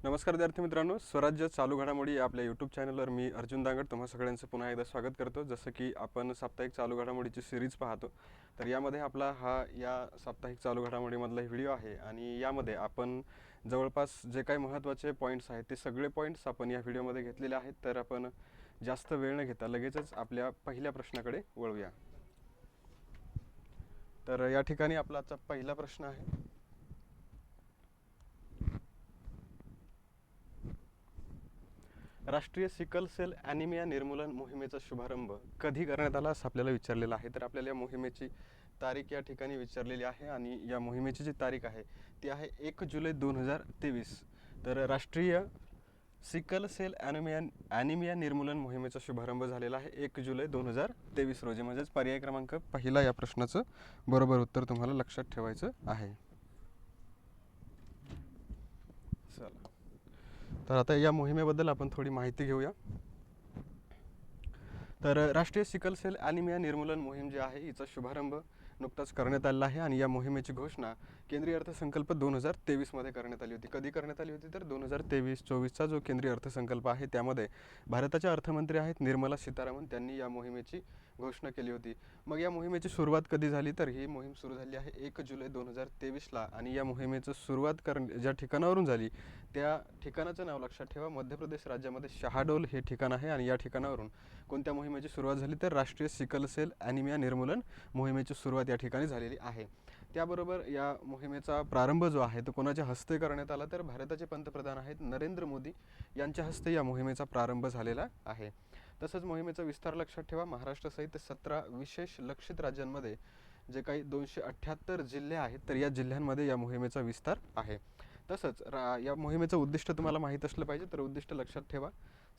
नमस्कार विद्यार्थी मित्रांनो, स्वराज्य चालू घडामोडी या आपल्या यूट्यूब चॅनलवर मी अर्जुन दांगड तुम्हा सगळ्यांचं पुन्हा एकदा स्वागत करतो। जसं की आपण साप्ताहिक चालू घडामोडीची सिरीज पाहतो, तर यामध्ये आपला या साप्ताहिक चालू घडामोडीमधला व्हिडिओ आहे आणि यामध्ये आपण जवळपास जे काही महत्त्वाचे पॉईंट्स आहेत ते सगळे पॉईंट्स आपण या व्हिडिओमध्ये घेतलेले आहेत। तर आपण जास्त वेळ न घेता लगेचच आपल्या पहिल्या प्रश्नाकडे वळूया। तर या ठिकाणी आपला आजचा पहिला प्रश्न आहे, राष्ट्रीय सिकल सेल ॲनिमिया निर्मूलन मोहिमेचा शुभारंभ कधी करण्यात आला असं आपल्याला विचारलेलं आहे। तर आपल्याला या मोहिमेची तारीख या ठिकाणी विचारलेली आहे आणि या मोहिमेची जी तारीख आहे ती आहे 1 जुलै 2023। तर राष्ट्रीय सिकल सेल ॲनिमिया निर्मूलन मोहिमेचा शुभारंभ झालेला आहे 1 जुलै 2023 रोजी। म्हणजेच पर्याय क्रमांक पहिला या प्रश्नाचं बरोबर उत्तर तुम्हाला लक्षात ठेवायचं आहे। चला, तर आता या मोहिमेबद्दल आपण थोडी माहिती घेऊया। तर राष्ट्रीय सिकल सेल ॲनिमिया निर्मूलन मोहीम जी आहे हिचा शुभारंभ नुकताच करण्यात आलेला आहे आणि या मोहिमेची घोषणा केंद्रीय अर्थसंकल्प 2023 मध्ये करण्यात आली होती। कधी करण्यात आली होती तर 2023-24चा जो केंद्रीय अर्थसंकल्प आहे त्यामध्ये भारताचे अर्थमंत्री आहेत निर्मला सीतारामन, त्यांनी या मोहिमेची घोषणा केली होती। मग या मोहिमेची सुरुवात कधी झाली तर ही मोहीम सुरू झाली आहे 1 जुलै 2023ला आणि या मोहिमेची सुरुवात ज्या ठिकाणावरून झाली त्या ठिकाणाचं नाव लक्षात ठेवा, मध्य प्रदेश राज्यामध्ये शहाडोल हे ठिकाण आहे आणि या ठिकाणावरून कोणत्या मोहिमेची सुरुवात झाली तर राष्ट्रीय सिकल सेल ॲनिमिया निर्मूलन मोहिमेची सुरुवात या ठिकाणी झालेली आहे। त्याबरोबर या मोहिमेचा प्रारंभ जो आहे तो कोणाच्या हस्ते करण्यात आला तर भारताचे पंतप्रधान आहेत नरेंद्र मोदी यांच्या हस्ते या मोहिमेचा प्रारंभ झालेला आहे। तसंच मोहिमेचा विस्तार लक्षात ठेवा, महाराष्ट्रासहित 17 विशेष लक्षित राज्यांमध्ये जे काही 278 जिल्हे आहेत तर या जिल्ह्यांमध्ये या मोहिमेचा विस्तार आहे। तसंच या मोहिमेचं उद्दिष्ट तुम्हाला माहीत असलं पाहिजे, तर उद्दिष्ट लक्षात ठेवा,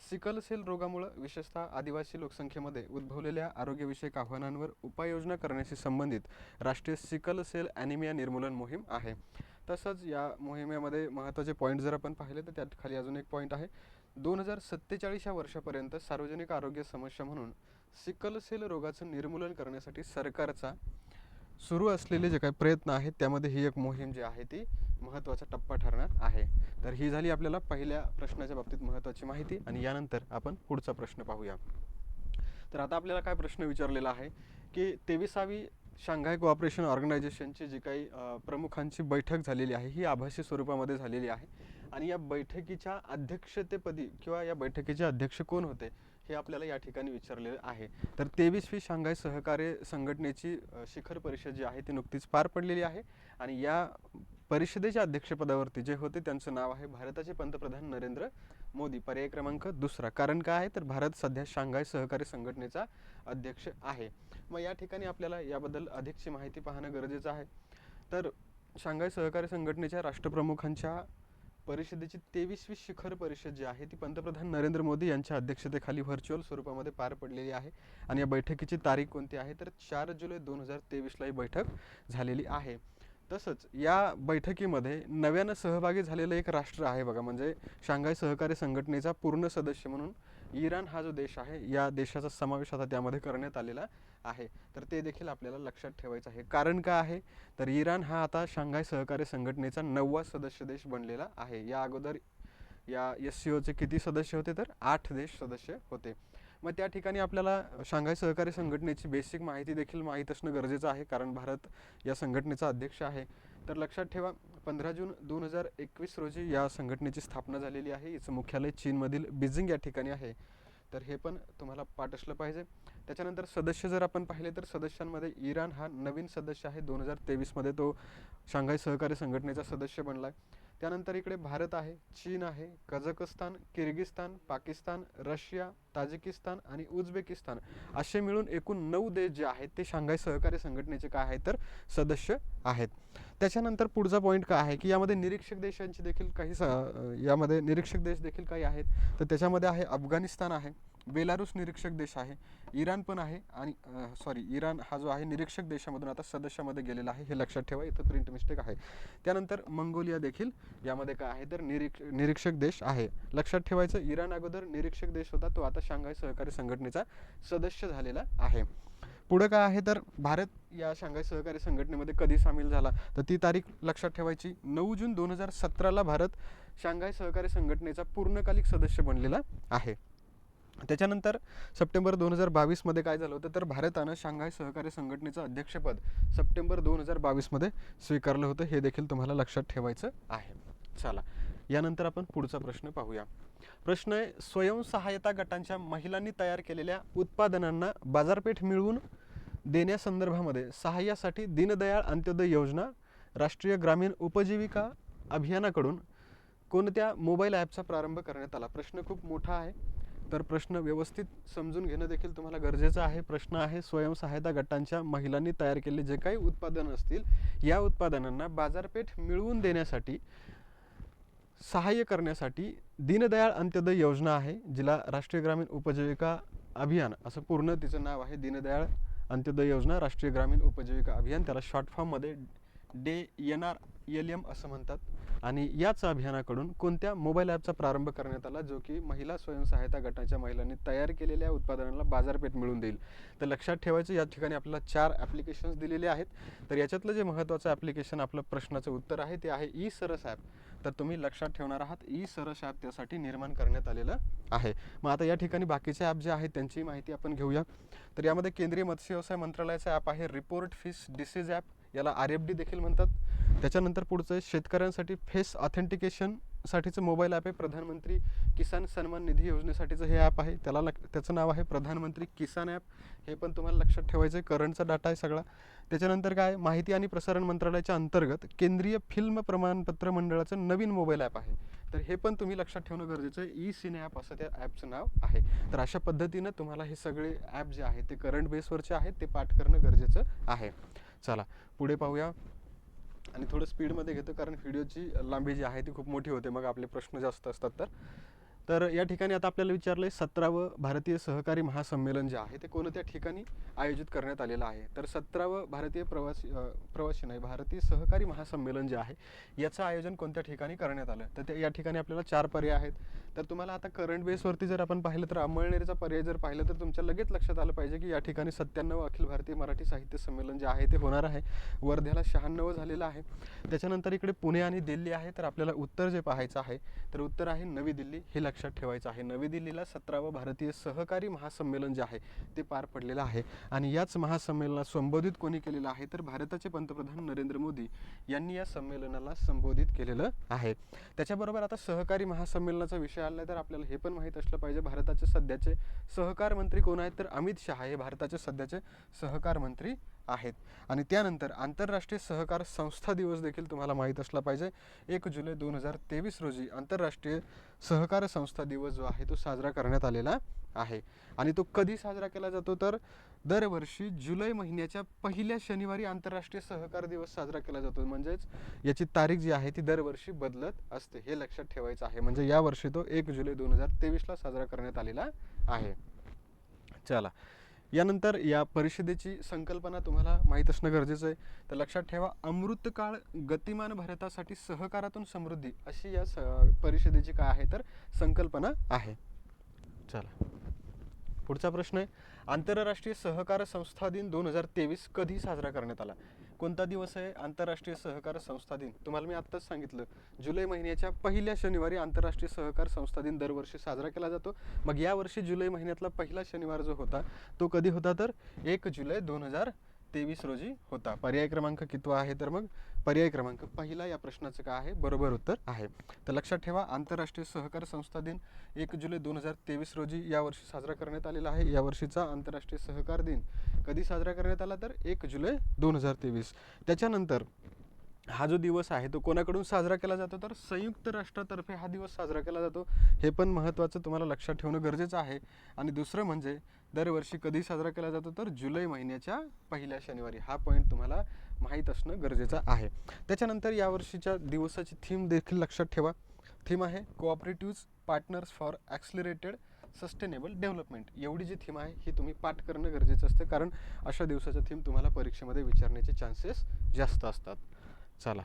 सिकल सेल रोगामुळे विशेषतः आदिवासी लोकसंख्येमध्ये उद्भवलेल्या आरोग्यविषयक आव्हानांवर उपाययोजना करण्याशी संबंधित राष्ट्रीय सिकल सेल ॲनिमिया निर्मूलन मोहीम आहे। तसंच या मोहिमेमध्ये महत्त्वाचे पॉईंट जर आपण पाहिले तर त्यात खाली अजून एक पॉईंट आहे, 2047 या वर्षापर्यंत सार्वजनिक आरोग्य समस्या म्हणून सिकल सेल रोगाचं निर्मूलन करण्यासाठी सरकारचा सुरू असलेले जे काही प्रयत्न आहेत त्यामध्ये ही एक मोहीम जी आहे ती महत्त्वाचा टप्पा ठरणार आहे। तर ही झाली आपल्याला पहिल्या प्रश्नाच्या बाबतीत महत्त्वाची माहिती आणि यानंतर आपण पुढचा प्रश्न पाहूया। तर आता आपल्याला काय प्रश्न विचारलेला आहे की 23वी शांघाय कोऑपरेशन ऑर्गनायझेशनची जी काही प्रमुखांची बैठक झालेली आहे ही आभासी स्वरूपामध्ये झालेली आहे आणि या बैठकीच्या अध्यक्षतेपदी किंवा या बैठकीचे अध्यक्ष कोण होते हे आपल्याला या ठिकाणी विचारलेलं आहे। तर 23वी शांघाय सहकार्य संघटनेची शिखर परिषद जी आहे ती नुकतीच पार पडलेली आहे आणि या परिषदेच्या अध्यक्षपदावरती जे होते त्यांचं नाव आहे भारताचे पंतप्रधान नरेंद्र मोदी। पर्याय क्रमांक दुसरा। कारण काय आहे तर भारत सध्या शांघाय सहकार्य संघटनेचा अध्यक्ष आहे। मग या ठिकाणी आपल्याला याबद्दल अधिकची माहिती पाहणं गरजेचं आहे। तर शांघाय सहकार्य संघटनेच्या राष्ट्रप्रमुखांच्या परिषदेची 23वी शिखर परिषद जी आहे ती पंतप्रधान नरेंद्र मोदी यांच्या अध्यक्षतेखाली व्हर्च्युअल स्वरूपामध्ये पार पडलेली आहे आणि या बैठकीची तारीख कोणती आहे तर 4 जुलै 2023ला ही बैठक झालेली आहे। तसंच या बैठकीमध्ये नव्यानं सहभागी झालेलं एक राष्ट्र आहे बघा, म्हणजे शांघाय सहकार्य संघटनेचा पूर्ण सदस्य म्हणून इराण हा जो देश आहे या देशाचा समावेश आता त्यामध्ये करण्यात आलेला आहे। तर ते देखील आपल्याला लक्षात ठेवायचं आहे। कारण काय आहे तर इराण हा आता शांघाय सहकार्य संघटनेचा 9वा सदस्य देश बनलेला आहे। या अगोदर या SCOचे किती सदस्य होते तर 8 देश सदस्य होते। मग त्या ठिकाणी आपल्याला शांघाय सहकार्य संघटनेची बेसिक माहिती देखील माहीत असणं गरजेचं आहे, कारण भारत या संघटनेचा अध्यक्ष आहे। तर लक्षात ठेवा, 15 जून 2021 रोजी या संघटनेची स्थापना झालेली आहे। हिचं मुख्यालय चीनमधील बीजिंग या ठिकाणी आहे। तर हे पण तुम्हाला पाठ असलं पाहिजे। त्याच्यानंतर सदस्य जर आपण पाहिले तर सदस्यांमध्ये इराण हा नवीन सदस्य आहे, 2023मध्ये तो शांघाय सहकार्य संघटनेचा सदस्य बनला आहे। त्यानंतर इकडे भारत आहे, चीन आहे, Kazakhstan, Kyrgyzstan, Pakistan, Russia, Tajikistan आणि उझबेकिस्तान असे मिळून एकूण 9 देश जे आहेत ते शांघाय सहकार्य संघटनेचे काय आहेत तर सदस्य आहेत। त्याच्यानंतर पुढचा पॉईंट काय आहे की यामध्ये निरीक्षक देशांची देखील यामध्ये निरीक्षक देश देखील काही आहेत। तर त्याच्यामध्ये आहे अफगाणिस्तान आहे, बेलारूस निरीक्षक देश आहे, इराण पण आहे आणि इराण हा जो आहे निरीक्षक देशामधून आता सदस्यामध्ये गेलेला आहे, हे लक्षात ठेवा, इथं प्रिंट मिस्टेक आहे। त्यानंतर मंगोलिया देखील यामध्ये काय आहे तर निरीक्षक देश आहे। लक्षात ठेवायचं, इराण अगोदर निरीक्षक देश होता, तो आता शांघाय सहकार्य संघटनेचा सदस्य झालेला आहे। पुढं काय आहे तर भारत या शांघाय सहकारी संघटनेमध्ये कधी सामील झाला, तर ती तारीख लक्षात ठेवायची. 9 जून 2017ला भारत शांघाय सहकारी संघटनेचा पूर्णकालिक सदस्य बनलेला आहे. त्याच्यानंतर सप्टेंबर 2022मध्ये काय झालं होतं तर भारतानं शांघाय सहकारी संघटनेचं अध्यक्षपद सप्टेंबर 2022मध्ये स्वीकारलं होतं. हे देखील तुम्हाला लक्षात ठेवायचं आहे. चला, यानंतर आपण पुढचा प्रश्न पाहूया. प्रश्न आहे, स्वयंसहायता गटांच्या महिलांनी तयार केलेल्या उत्पादनांना बाजारपेठ मिळवून देण्यासंदर्भामध्ये सहाय्यासाठी दीनदयाळ अंत्योदय योजना राष्ट्रीय ग्रामीण उपजीविका अभियानाकडून कोणत्या मोबाईल ॲपचा प्रारंभ करण्यात आला. प्रश्न खूप मोठा आहे, तर प्रश्न व्यवस्थित समजून घेणं देखील तुम्हाला गरजेचं आहे. प्रश्न आहे, स्वयंसहायता गटांच्या महिलांनी तयार केलेले जे काही उत्पादन असतील, या उत्पादनांना बाजारपेठ मिळवून देण्यासाठी सहाय्य करण्यासाठी दीनदयाळ अंत्योदय योजना आहे, जिला राष्ट्रीय ग्रामीण उपजीविका अभियान असं पूर्ण तिचं नाव आहे. दीनदयाळ अंत्योदय योजना राष्ट्रीय ग्रामीण उपजीविका अभियान, त्याला शॉर्ट फॉर्ममध्ये DNRLM असं म्हणतात. आणि याच अभियानाकडून कोणत्या मोबाईल ॲपचा प्रारंभ करण्यात आला, जो की महिला स्वयंसहायता गटाच्या महिलांनी तयार केलेल्या उत्पादनांना बाजारपेठ मिळवून देईल. तर लक्षात ठेवायचं, या ठिकाणी आपल्याला 4 ॲप्लिकेशन्स दिलेले आहेत. तर याच्यातलं जे महत्त्वाचं ॲप्लिकेशन आपलं प्रश्नाचं उत्तर आहे ते आहे ई-सरस ॲप. तर तुम्ही लक्षात ठेवणार आहात, ई-सरस ॲप त्यासाठी निर्माण करण्यात आलेलं आहे. मग आता या ठिकाणी बाकीचे ॲप जे आहेत त्यांची माहिती आपण घेऊया. तर यामध्ये केंद्रीय मत्स्य व्यवसाय मंत्रालयाचं ॲप आहे रिपोर्ट फिश डिसीज ॲप, याला RFD देखील म्हणतात. त्याच्यानंतर पुढचं शेतकऱ्यांसाठी फेस ऑथेंटिकेशनसाठीचं मोबाईल ॲप आहे प्रधानमंत्री किसान सन्मान निधी योजनेसाठीचं हे ॲप आहे, त्याचं नाव आहे प्रधानमंत्री किसान ॲप. हे पण तुम्हाला लक्षात ठेवायचं आहे, करंटचा डाटा आहे सगळा. त्याच्यानंतर काय, माहिती आणि प्रसारण मंत्रालयाच्या अंतर्गत केंद्रीय फिल्म प्रमाणपत्र मंडळाचं नवीन मोबाईल ॲप आहे. तर हे पण तुम्ही लक्षात ठेवणं गरजेचं आहे. ई-सिने ॲप असं त्या ॲपचं नाव आहे. तर अशा पद्धतीनं तुम्हाला हे सगळे ॲप जे आहेत ते करंट बेसवरचे आहेत, ते पाठ करणं गरजेचं आहे. चला पुढे पाहूया. आणि थोडं स्पीडमध्ये घेतो कारण व्हिडिओची लांबी जी आहे ती खूप मोठी होते, मग आपले प्रश्न जास्त असतात. तर या ठिकाणी आता आपल्याला विचारलं आहे 17वं भारतीय सहकारी महासंमेलन जे आहे ते कोणत्या ठिकाणी आयोजित करण्यात आलेलं आहे. तर 17वं भारतीय भारतीय सहकारी महासंमेलन जे आहे याचं आयोजन कोणत्या ठिकाणी करण्यात आलं. तर या ठिकाणी आपल्याला 4 पर्याय आहेत. तर तुम्हाला आता करंट बेसवरती जर आपण पाहिलं तर अंमळनेरचा पर्याय जर पाहिलं तर तुमच्या लगेच लक्षात आलं पाहिजे की या ठिकाणी 97 अखिल भारतीय मराठी साहित्य संमेलन जे आहे ते होणार आहे. वर्ध्याला 96 झालेलं आहे. त्याच्यानंतर इकडे पुणे आणि दिल्ली आहे. तर आपल्याला उत्तर जे पाहायचं आहे तर उत्तर आहे नवी दिल्ली. हे लक्षात ठेवायचं आहे. नवी दिल्लीला 17वं भारतीय सहकारी महासंमेलन जे आहे ते पार पडलेलं आहे. आणि याच महासंमेलनाला संबोधित कोणी केलेलं आहे तर भारताचे पंतप्रधान नरेंद्र मोदी यांनी या संमेलनाला संबोधित केलेलं आहे. त्याच्याबरोबर आता सहकारी महासंमेलनाचा विषय आला तर आपल्याला हे पण माहीत असलं पाहिजे, भारताचे सध्याचे सहकार मंत्री कोण आहेत तर अमित शहा हे भारताचे सध्याचे सहकार मंत्री आहेत. आणि त्यानंतर आंतरराष्ट्रीय सहकार संस्था दिवस देखील तुम्हाला माहीत असला पाहिजे. 1 जुलै 2023 रोजी आंतरराष्ट्रीय सहकार संस्था दिवस जो आहे तो साजरा करण्यात आलेला आहे. आणि तो कधी साजरा केला जातो तर दरवर्षी जुलै महिन्याच्या पहिल्या शनिवारी आंतरराष्ट्रीय सहकार दिवस साजरा केला जातो. म्हणजेच याची तारीख जी आहे ती दरवर्षी बदलत असते, हे लक्षात ठेवायचं आहे. म्हणजे यावर्षी तो 1 जुलै 2023ला साजरा करण्यात आलेला आहे. चला, यानंतर या परिषदेची संकल्पना तुम्हाला माहीत असणं गरजेचं आहे. तर लक्षात ठेवा, अमृतकाळ गतिमान भारतासाठी सहकारातून समृद्धी अशी या परिषदेची काय आहे तर संकल्पना आहे. चला पुढचा प्रश्न आहे, आंतरराष्ट्रीय सहकार संस्था दिन 2023 कधी साजरा करण्यात आला. कोणता दिवस आहे आंतरराष्ट्रीय सहकार संस्था दिन. तुम्हाला मी आत्ताच सांगितलं, जुलै महिन्याच्या पहिल्या शनिवारी आंतरराष्ट्रीय सहकार संस्था दिन दरवर्षी साजरा केला जातो. मग यावर्षी जुलै महिन्यातला पहिला शनिवार जो होता तो कधी होता तर 1 जुलै 2023 रोजी होता. पर्याय क्रमांक कितवा आहे तर मग पर्याय क्रमांक पहिला या प्रश्नाचं काय आहे बरोबर उत्तर आहे. तर लक्षात ठेवा, आंतरराष्ट्रीय सहकार संस्था दिन 1 जुलै 2023 रोजी यावर्षी साजरा करण्यात आलेला आहे. यावर्षीचा आंतरराष्ट्रीय सहकार दिन कधी साजरा करण्यात आला तर 1 जुलै 2023. त्याच्यानंतर हा जो दिवस आहे तो कोणाकडून साजरा केला जातो तर संयुक्त राष्ट्रातर्फे हा दिवस साजरा केला जातो. हे पण महत्त्वाचं तुम्हाला लक्षात ठेवणं गरजेचं आहे. आणि दुसरं म्हणजे दरवर्षी कधी साजरा केला जातो तर जुलै महिन्याच्या पहिल्या शनिवारी. हा पॉईंट तुम्हाला माहीत असणं गरजेचं आहे. त्याच्यानंतर यावर्षीच्या दिवसाची थीम देखील लक्षात ठेवा. थीम आहे cooperative partners for accelerated sustainable development. एवढी जी थीम आहे ही तुम्ही पाठ करणं गरजेचं असतं, कारण अशा दिवसाच्या थीम तुम्हाला परीक्षेमध्ये विचारण्याचे चान्सेस जास्त असतात. चला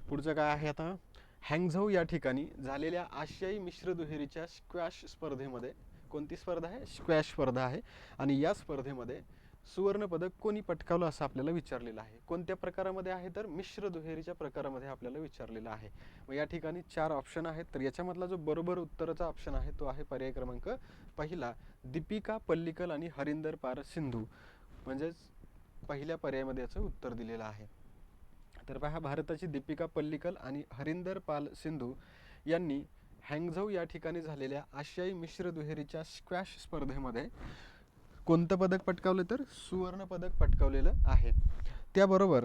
पुढचं काय आहे आता, हँगझौ या ठिकाणी झालेल्या आशियाई मिश्र दुहेरीच्या स्क्वॅश स्पर्धेमध्ये, कोणती स्पर्धा आहे स्क्वॅश स्पर्धा आहे. आणि या स्पर्धेमध्ये सुवर्ण पदक कोणी पटकावलं असं आपल्याला विचारलेलं आहे. कोणत्या प्रकारामध्ये आहे तर मिश्र दुहेरीच्या प्रकारामध्ये आपल्याला विचारलेलं आहे. मग या ठिकाणी 4 ऑप्शन आहेत. तर याच्यामधला जो बरोबर उत्तराचा ऑप्शन आहे तो आहे पर्याय क्रमांक पहिला, दीपिका पल्लिकल आणि हरिंदर पार सिंधू, म्हणजेच पहिल्या पर्यायामध्ये याचं उत्तर दिलेलं आहे. तर पहा, भारताची दीपिका पल्लिकल आणि हरिंदर पाल सिंधू यांनी हँगझौ या ठिकाणी झालेल्या आशियाई मिश्र दुहेरीच्या स्क्वॅश स्पर्धेमध्ये कोणतं पदक पटकावलं तर सुवर्ण पदक पटकावलेलं आहे. त्याबरोबर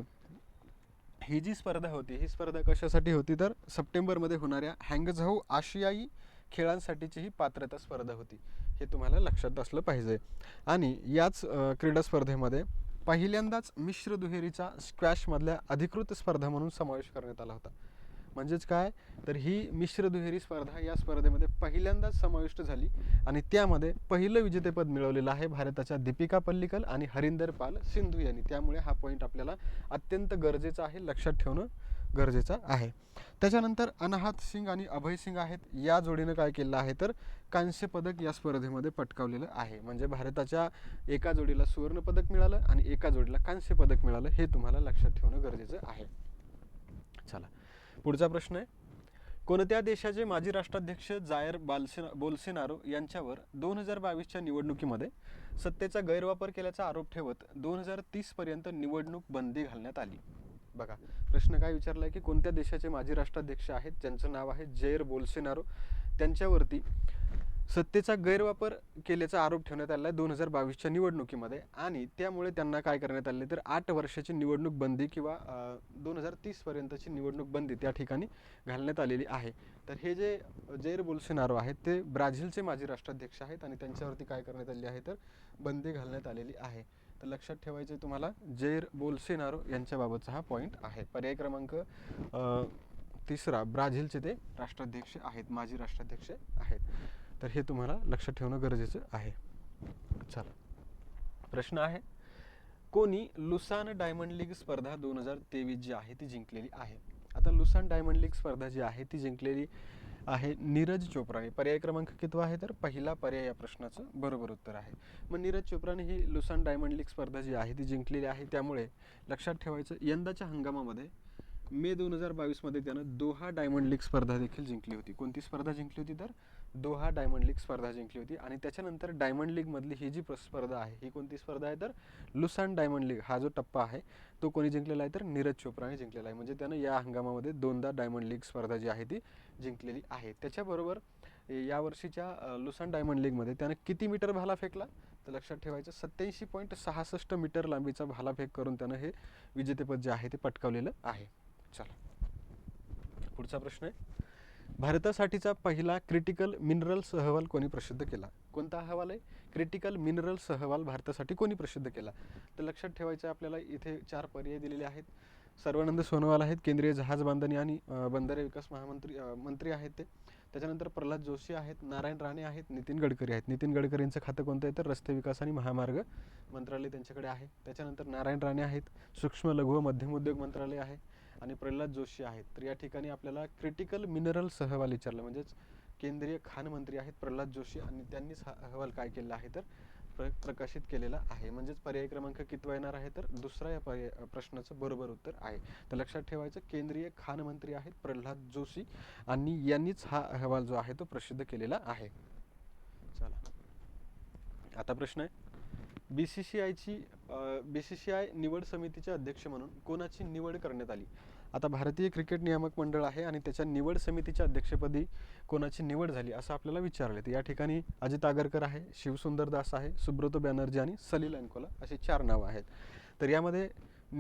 ही जी स्पर्धा होती, ही स्पर्धा कशासाठी होती तर सप्टेंबरमध्ये होणाऱ्या हँगझौ आशियाई खेळांसाठीची ही पात्रता स्पर्धा होती. हे तुम्हाला लक्षात असलं पाहिजे. आणि याच क्रीडा स्पर्धेमध्ये पहिल्यांदाच मिश्र दुहेरीचा स्क्वॅशमधल्या अधिकृत स्पर्धा म्हणून समावेश करण्यात आला होता. म्हणजेच काय तर ही मिश्र दुहेरी स्पर्धा या स्पर्धेमध्ये पहिल्यांदाच समाविष्ट झाली आणि त्यामध्ये पहिलं विजेतेपद मिळवलेलं आहे भारताच्या दीपिका पल्लिकल आणि हरिंदर पाल सिंधू यांनी. त्यामुळे हा पॉईंट आपल्याला अत्यंत गरजेचा आहे, लक्षात ठेवणं गरजेचं आहे. त्याच्यानंतर अनाहत सिंग आणि अभय सिंग आहेत. या जोडीनं काय केलं आहे तर कांस्य पदक या स्पर्धेमध्ये पटकावलेलं आहे. म्हणजे भारताच्या एका जोडीला सुवर्ण पदक मिळालं आणि एका जोडीला कांस्य पदक मिळालं, हे तुम्हाला लक्षात ठेवणं गरजेचं आहे. चला, पुढचा प्रश्न आहे, कोणत्या देशाचे माजी राष्ट्राध्यक्ष जायर बोल्सोनारो यांच्यावर 2022च्या निवडणुकीमध्ये सत्तेचा गैरवापर केल्याचा आरोप ठेवत 2030 पर्यंत निवडणूक बंदी घालण्यात आली? बघा, प्रश्न काय विचारलाय की कोणत्या देशाचे माजी राष्ट्राध्यक्ष आहेत ज्यांचं नाव आहे जायर बोल्सोनारो, त्यांच्यावरती सत्तेचा गैरवापर केल्याचा आरोप ठेवण्यात आला आहे 2022च्या निवडणुकीमध्ये आणि त्यामुळे त्यांना काय करण्यात आले तर 8 वर्षाची निवडणूक बंदी किंवा 2030 पर्यंतची निवडणूक बंदी त्या ठिकाणी घालण्यात आलेली आहे. तर हे जे जायर बोल्सोनारो आहेत ते ब्राझीलचे माजी राष्ट्राध्यक्ष आहेत आणि त्यांच्यावरती काय करण्यात आली आहे तर बंदी घालण्यात आलेली आहे. तर लक्षात ठेवायचे तुम्हाला जायर बोल्सोनारो यांच्याबाबतचा हा पॉईंट आहे. पर्याय क्रमांक तिसरा, ब्राझीलचे ते राष्ट्राध्यक्ष आहेत, माजी राष्ट्राध्यक्ष आहेत. तर हे तुम्हाला लक्षात ठेवणं गरजेचं आहे. चला, प्रश्न आहे, कोणी लुसान डायमंड लीग स्पर्धा 2023 जी आहे ती जिंकलेली आहे? आता लुसान डायमंड लीग स्पर्धा जी आहे ती जिंकलेली आहे नीरज चोप्राने. पर्याय क्रमांक किती आहे तर पहिला पर्याय या प्रश्नाचं बरोबर उत्तर आहे. मग नीरज चोप्राने ही लुसान डायमंड लीग स्पर्धा जी आहे ती जिंकलेली आहे. त्यामुळे लक्षात ठेवायचं, यंदाच्या हंगामामध्ये मे 2022 मध्ये त्यानं दोहा डायमंड लीग स्पर्धा देखील जिंकली होती. कोणती स्पर्धा जिंकली होती तर दोहा डायमंड लीग स्पर्धा जिंकली होती. आणि त्याच्यानंतर डायमंड लीग मधली ही जी स्पर्धा आहे ही कोणती स्पर्धा आहे तर लुसान डायमंड लीग हा जो टप्पा आहे तो कोणी जिंकलेला आहे तर नीरज चोप्राने जिंकलेला आहे. म्हणजे त्यानं या हंगामामध्ये 2दा डायमंड लीग स्पर्धा जी आहे ती जिंकलेली आहे. त्याच्याबरोबर यावर्षीच्या लुसान डायमंड लीगमध्ये त्यानं किती मीटर भाला फेकला तर लक्षात ठेवायचं 87.66 मीटर लांबीचा भालाफेक करून त्यानं हे विजेतेपद जे आहे ते पटकावलेलं आहे. चला, पुढचा प्रश्न आहे, भारतासाठीचा पहिला क्रिटिकल मिनरल्स अहवाल कोणी प्रसिद्ध केला? कोणता अहवाल आहे? क्रिटिकल मिनरल्स अहवाल भारतासाठी कोणी प्रसिद्ध केला? तर लक्षात ठेवायचं आपल्याला इथे 4 पर्याय दिलेले आहेत. सर्वानंद सोनोवाल आहेत, केंद्रीय जहाज बांधणी आणि बंदरे विकास मंत्री आहेत ते. त्याच्यानंतर प्रल्हाद जोशी आहेत, नारायण राणे आहेत, नितीन गडकरी आहेत. नितीन गडकरींचं खातं कोणतं आहे तर रस्ते विकास आणि महामार्ग मंत्रालय त्यांच्याकडे आहे. त्याच्यानंतर नारायण राणे आहेत, सूक्ष्म लघु व मध्यम उद्योग मंत्रालय आहे आणि प्रल्हाद जोशी आहेत. तर या ठिकाणी आपल्याला क्रिटिकल मिनरल्स अहवाल विचारला, म्हणजेच केंद्रीय खान मंत्री आहेत प्रल्हाद जोशी आणि त्यांनीच हा अहवाल काय केला आहे तर प्रकाशित केलेला आहे. म्हणजेच पर्याय क्रमांक कितवा येणार आहे तर दुसरा या प्रश्नाचं बरोबर उत्तर आहे. तर लक्षात ठेवायचं, केंद्रीय खान मंत्री आहेत प्रल्हाद जोशी आणि यांनीच हा अहवाल जो आहे तो प्रसिद्ध केलेला आहे. चला, आता प्रश्न आहे, बीसीसीआय निवड समितीचे अध्यक्ष म्हणून कोणाची निवड करण्यात आली? आता भारतीय क्रिकेट नियामक मंडळ आहे आणि त्याच्या निवड समितीच्या अध्यक्षपदी कोणाची निवड झाली असं आपल्याला विचारले. तर या ठिकाणी अजित आगरकर आहे, शिवसुंदर दास आहे, सुब्रतो बॅनर्जी आणि सलील अंकोला अशी 4 नावं आहेत. तर यामध्ये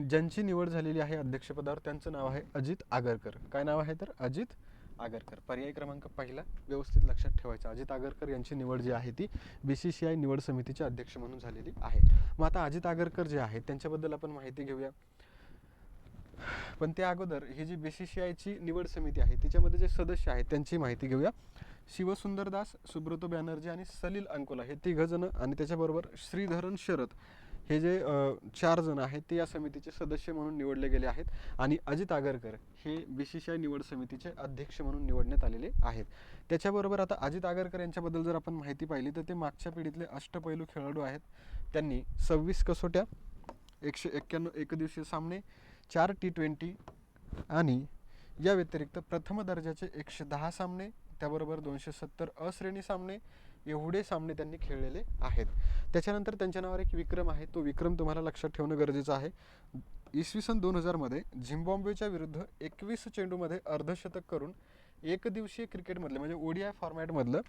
ज्यांची निवड झालेली आहे अध्यक्षपदावर त्यांचं नाव आहे अजित आगरकर. काय नाव आहे तर अजित आगरकर. पर्याय क्रमांक पहिला व्यवस्थित लक्षात ठेवायचा, अजित आगरकर यांची निवड जी आहे ती बीसीसीआय निवड समितीचे अध्यक्ष म्हणून झालेली आहे. मग आता अजित आगरकर जे आहेत त्यांच्याबद्दल आपण माहिती घेऊया. पण त्या अगोदर ही जी बीसीसीआयची निवड समिती आहे तिच्यामध्ये जे सदस्य आहेत त्यांची माहिती घेऊया. शिवसुंदर दास, सुब्रतो बॅनर्जी आणि सलील अंकोला हे 3 जण आणि त्याच्याबरोबर श्रीधरन शरद हे जे 4 जण आहेत ते या समितीचे सदस्य म्हणून निवडले गेले आहेत आणि अजित आगरकर हे BCCI निवड समितीचे अध्यक्ष म्हणून निवडण्यात आलेले आहेत. त्याच्याबरोबर आता अजित आगरकर यांच्याबद्दल जर आपण माहिती पाहिली तर ते मागच्या पिढीतले अष्टपैलू खेळाडू आहेत. त्यांनी 26 कसोट्या, 191 एकदिवसीय सामने, 4 T20 आणि या व्यतिरिक्त प्रथम दर्जाचे 110 सामने, त्याबरोबर 270 अश्रेणी सामने एवढे सामने त्यांनी खेळलेले आहेत. त्याच्यानंतर त्यांच्या नावावर एक विक्रम आहे, तो विक्रम तुम्हाला लक्षात ठेवणं गरजेचं आहे. इसवी सन 2000 मध्ये झिम्बाब्वेच्या विरुद्ध 21 चेंडूमध्ये अर्धशतक करून एकदिवसीय क्रिकेटमधले म्हणजे ODI फॉर्मॅटमधलं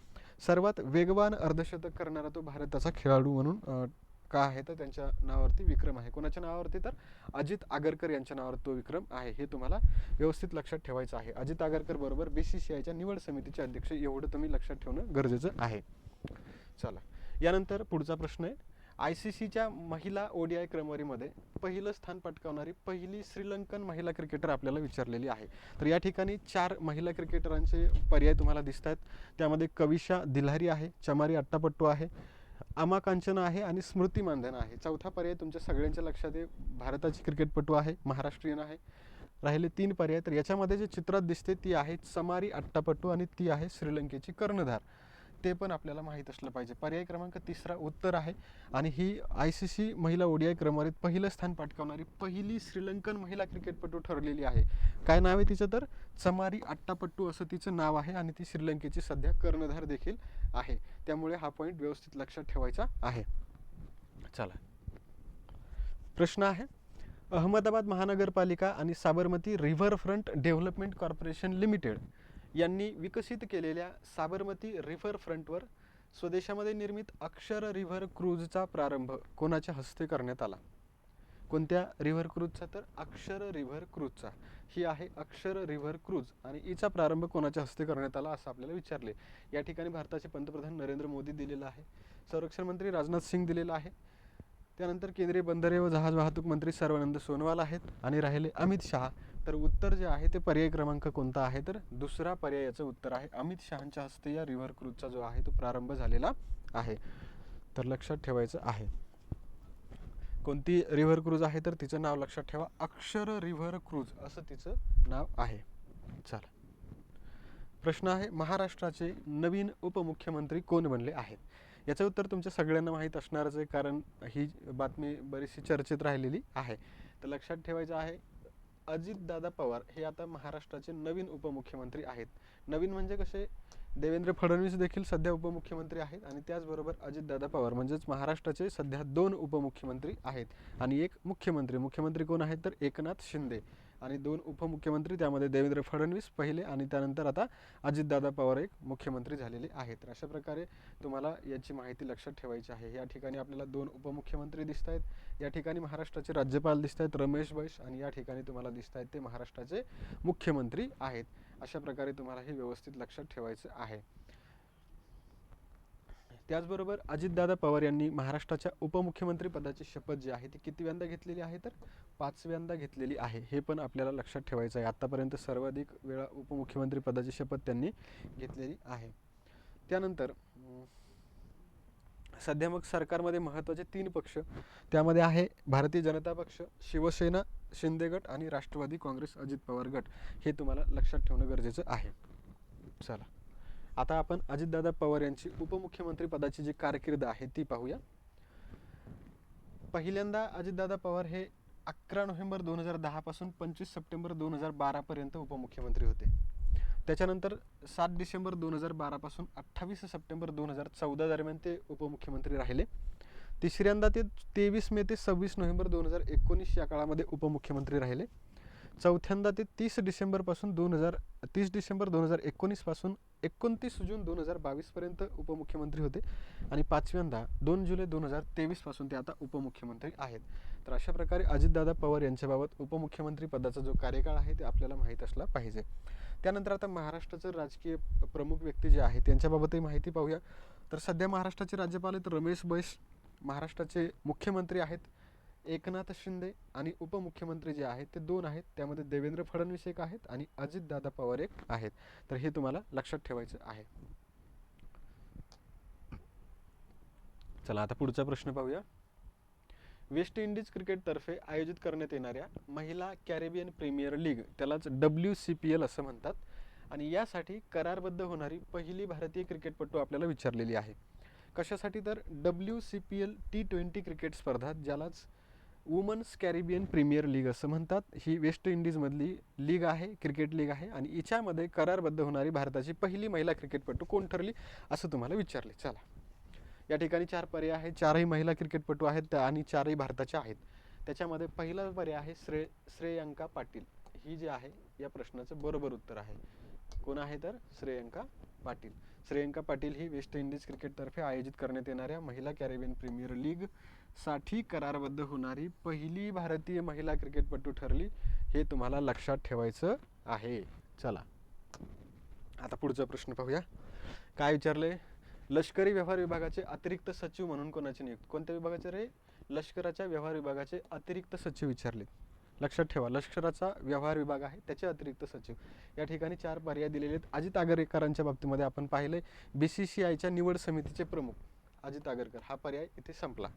सर्वात वेगवान अर्धशतक करणारा तो भारताचा खेळाडू म्हणून का आहे तर त्यांच्या नावावरती विक्रम आहे. कोणाच्या नावावरती तर अजित आगरकर यांच्या नावावर तो विक्रम आहे. हे तुम्हाला व्यवस्थित लक्षात ठेवायचं आहे. अजित आगरकर बरोबर BCCIच्या निवड समितीचे अध्यक्ष एवढं तुम्ही लक्षात ठेवणं गरजेचं आहे. चला, यानंतर पुढचा प्रश्न आहे, ICCच्या महिला ODI क्रमवारीमध्ये पहिलं स्थान पटकावणारी पहिली श्रीलंकन महिला क्रिकेटर आपल्याला विचारलेली आहे. तर या ठिकाणी 4 महिला क्रिकेटरांचे पर्याय तुम्हाला दिसत आहेत. त्यामध्ये कविशा दिल्हारी आहे, चमारी अट्टापट्टू आहे, आमा कांचना आहे आणि स्मृती मानधना आहे. चौथा पर्याय तुमच्या सगळ्यांच्या लक्षात आहे, भारताची क्रिकेटपटू आहे, महाराष्ट्रीयन आहे. राहिले 3 पर्याय. तर याच्यामध्ये जे चित्रात दिसते ती आहे चमारी अट्टापट्टू आणि ती आहे श्रीलंकेची कर्णधार. ते पण आपल्याला माहीत असलं पाहिजे. पर्याय क्रमांक 3 उत्तर आहे आणि ही ICC महिला ODI क्रमवारीत पहिलं स्थान पटकावणारी पहिली श्रीलंकन महिला क्रिकेटपटू ठरलेली आहे. काय नाव आहे तिचं तर चमारी अट्टापट्टू असं तिचं नाव आहे आणि ती श्रीलंकेची सध्या कर्णधार देखील आहे. त्यामुळे हा पॉईंट व्यवस्थित लक्षात ठेवायचा आहे. चला, प्रश्न आहे, अहमदाबाद महानगरपालिका आणि Sabarmati riverfront development corporation limited यांनी विकसित केलेल्या साबरमती रिव्हरफ्रंटवर स्वदेशामध्ये निर्मित अक्षर रिव्हर क्रूजचा प्रारंभ कोणाच्या हस्ते करण्यात आला? कोणत्या रिव्हर क्रूजचा तर अक्षर रिव्हर क्रूजचा. ही आहे अक्षर रिव्हर क्रूज आणि हिचा प्रारंभ कोणाच्या हस्ते करण्यात आला असं आपल्याला विचारले. या ठिकाणी भारताचे पंतप्रधान नरेंद्र मोदी दिलेला आहे, संरक्षण मंत्री राजनाथ सिंग दिलेला आहे, त्यानंतर केंद्रीय बंदरे व जहाज वाहतूक मंत्री सर्वानंद सोनोवाल आहेत आणि राहिले अमित शहा. तर उत्तर जे आहे ते पर्याय क्रमांक कोणता आहे तर दुसरा पर्याय याचं उत्तर आहे. अमित शहांच्या हस्ते या रिव्हर क्रूजचा जो आहे तो प्रारंभ झालेला आहे. तर लक्षात ठेवायचं आहे. कोणती रिव्हर क्रूज आहे तर तिचं नाव लक्षात ठेवा, अक्षर रिव्हर क्रूज असं तिचं नाव आहे. चला, प्रश्न आहे, महाराष्ट्राचे नवीन उपमुख्यमंत्री कोण बनले आहेत? याचं उत्तर तुमच्या सगळ्यांना माहीत असणारच आहे, कारण ही बातमी बरीचशी चर्चेत राहिलेली आहे. तर लक्षात ठेवायचं आहे, अजितदादा पवार हे आता महाराष्ट्राचे नवीन उपमुख्यमंत्री आहेत. नवीन म्हणजे कसे, देवेंद्र फडणवीस देखील सध्या उपमुख्यमंत्री आहेत आणि त्याचबरोबर अजितदादा पवार म्हणजेच महाराष्ट्राचे सध्या 2 उपमुख्यमंत्री आहेत आणि एक मुख्यमंत्री. मुख्यमंत्री कोण आहेत तर एकनाथ शिंदे आणि 2 उपमुख्यमंत्री, त्यामध्ये देवेंद्र फडणवीस पहिले आणि त्यानंतर आता अजितदादा पवार एक मुख्यमंत्री झालेले आहेत. तर अशा प्रकारे तुम्हाला याची माहिती लक्षात ठेवायची आहे. या ठिकाणी आपल्याला 2 उपमुख्यमंत्री दिसत आहेत. या ठिकाणी महाराष्ट्राचे राज्यपाल दिसत आहेत रमेश बैस आणि या ठिकाणी तुम्हाला दिसत आहेत ते महाराष्ट्राचे मुख्यमंत्री आहेत. अशा प्रकारे तुम्हाला हे व्यवस्थित लक्षात ठेवायचं आहे. त्याचबरोबर अजितदादा पवार यांनी महाराष्ट्राच्या उपमुख्यमंत्री पदाची शपथ जी आहे ती कितव्यांदा घेतलेली आहे तर 5व्यांदा घेतलेली आहे. हे पण आपल्याला लक्षात ठेवायचं आहे. आतापर्यंत सर्वाधिक वेळा उपमुख्यमंत्री पदाची शपथ त्यांनी घेतलेली आहे. त्यानंतर सध्या मग सरकारमध्ये महत्त्वाचे 3 पक्ष, त्यामध्ये आहे भारतीय जनता पक्ष, शिवसेना शिंदे गट आणि राष्ट्रवादी काँग्रेस अजित पवार गट. हे तुम्हाला लक्षात ठेवणं गरजेचं आहे. चला, आता आपण अजितदादा पवार यांची उपमुख्यमंत्री पदाची जी कारकीर्द आहे ती पाहूया. पहिल्यांदा अजितदादा पवार हे 11 नोव्हेंबर 2010 पासून 25 सप्टेंबर 2012 पर्यंत उपमुख्यमंत्री होते. त्याच्यानंतर 7 डिसेंबर 2012 पासून 28 सप्टेंबर 2014 दरम्यान ते उपमुख्यमंत्री राहिले. तिसऱ्यांदा ते 23 मे ते 26 नोव्हेंबर 2019 या काळामध्ये उपमुख्यमंत्री राहिले. चौथ्यांदा ते 30 डिसेंबर 2019 पासून 29 जून 2022 पर्यंत उपमुख्यमंत्री होते आणि पाचव्यांदा 2 जुलै 2023 पासून ते आता उपमुख्यमंत्री आहेत. तर अशा प्रकारे अजितदादा पवार यांच्याबाबत उपमुख्यमंत्री पदाचा जो कार्यकाळ आहे ते आपल्याला माहीत असला पाहिजे. त्यानंतर आता महाराष्ट्राचं राजकीय प्रमुख व्यक्ती जे आहेत त्यांच्याबाबतही माहिती पाहूया. तर सध्या महाराष्ट्राचे राज्यपाल आहेत रमेश बैस, महाराष्ट्राचे मुख्यमंत्री आहेत एकनाथ शिंदे आणि उपमुख्यमंत्री जे आहेत ते 2 आहेत. त्यामध्ये देवेंद्र फडणवीस एक आहेत आणि अजितदादा पवार एक आहेत. तर हे तुम्हाला लक्षात ठेवायचं आहे. चला, आता पुढचा प्रश्न पाहूया. वेस्ट इंडिज क्रिकेटतर्फे आयोजित करण्यात येणाऱ्या महिला कॅरेबियन प्रीमियर लीग, त्यालाच WCPL असं म्हणतात, आणि यासाठी करारबद्ध होणारी पहिली भारतीय क्रिकेटपटू आपल्याला विचारलेली आहे. कशासाठी तर WCPL T20 क्रिकेट स्पर्धा, ज्यालाच वुमन्स कॅरेबियन प्रीमियर लीग असं म्हणतात. ही वेस्ट इंडिजमधली लीग आहे, क्रिकेट लीग आहे, आणि हिच्यामध्ये करारबद्ध होणारी भारताची पहिली महिला क्रिकेटपटू कोण ठरली असं तुम्हाला विचारले. चला, या ठिकाणी 4 पर्याय आहेत. 4ही महिला क्रिकेटपटू आहेत आणि 4ही भारताच्या आहेत. त्याच्यामध्ये पहिला पर्याय आहे श्रेयंका पाटील. ही जी आहे या प्रश्नाचं बरोबर उत्तर आहे. कोण आहे तर श्रेयंका पाटील. श्रेयंका पाटील ही वेस्ट इंडिज क्रिकेटतर्फे आयोजित करण्यात येणाऱ्या महिला कॅरेबियन प्रीमियर लीग साठी करारबद्ध होणारी पहिली भारतीय महिला क्रिकेटपटू ठरली. हे तुम्हाला लक्षात ठेवायचं आहे. चला, आता पुढचा प्रश्न पाहूया. काय विचारले? लष्करी व्यवहार विभागाचे अतिरिक्त सचिव म्हणून कोणाची नियुक्ती? कोणत्या विभागाचे रे? लष्कराच्या व्यवहार विभागाचे अतिरिक्त सचिव विचारले. लक्षात ठेवा, लष्कराचा व्यवहार विभाग आहे, त्याचे अतिरिक्त सचिव. या ठिकाणी 4 पर्याय दिलेले आहेत. अजित आगरकरांच्या बाबतीमध्ये आपण पाहिले BCCIच्या निवड समितीचे प्रमुख अजित आगरकर, हा पर्याय इथे संपला.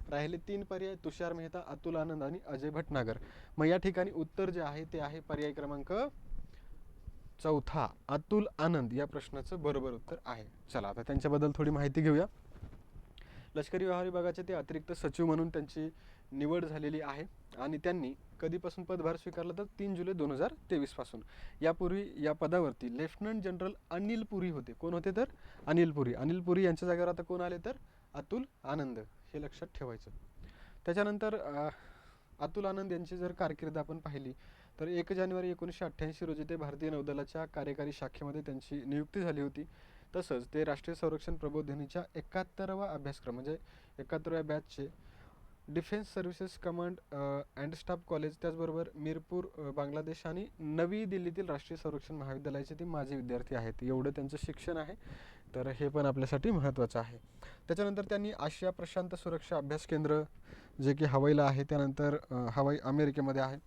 राहिले 3 पर्याय, तुषार मेहता, अतुल आनंद आणि अजय भटनागर. मग या ठिकाणी उत्तर जे आहे ते आहे पर्याय क्रमांक 4, अतुल आनंद या प्रश्नाचं बरोबर उत्तर आहे. चला, आता त्यांच्याबद्दल थोडी माहिती घेऊया. लष्करी व्यवहार विभागाचे ते अतिरिक्त सचिव म्हणून त्यांची निवड झालेली आहे आणि त्यांनी कधीपासून पदभार स्वीकारला तर 3 जुलै 2023 पासून. यापूर्वी या पदावरती लेफ्टनंट जनरल अनिल पुरी होते. कोण होते तर? अनिल पुरी. अनिल पुरी यांच्या जागेवर आता कोण आले तर अतुल आनंद. हे लक्षात ठेवायचं. त्याच्यानंतर अतुल आनंद यांची जर कारकीर्द आपण पाहिली तर 1 जानेवारी 1988 रोजी ते भारतीय नौदलाच्या कार्यकारी शाखेमध्ये त्यांची नियुक्ती झाली होती. तसंच ते राष्ट्रीय संरक्षण प्रबोधिनीच्या 71वा अभ्यासक्रम म्हणजे 71व्या बॅचचे defence services command and staff college, त्याचबरोबर मीरपूर बांगलादेश आणि नवी दिल्लीतील राष्ट्रीय संरक्षण महाविद्यालयाचे ते माजी विद्यार्थी आहेत. एवढं त्यांचं शिक्षण आहे, तर हे पण आपल्यासाठी महत्त्वाचं आहे. त्याच्यानंतर त्यांनी आशिया प्रशांत सुरक्षा अभ्यास केंद्र जे की हवाईला आहे, त्यानंतर हवाई अमेरिकेमध्ये आहे,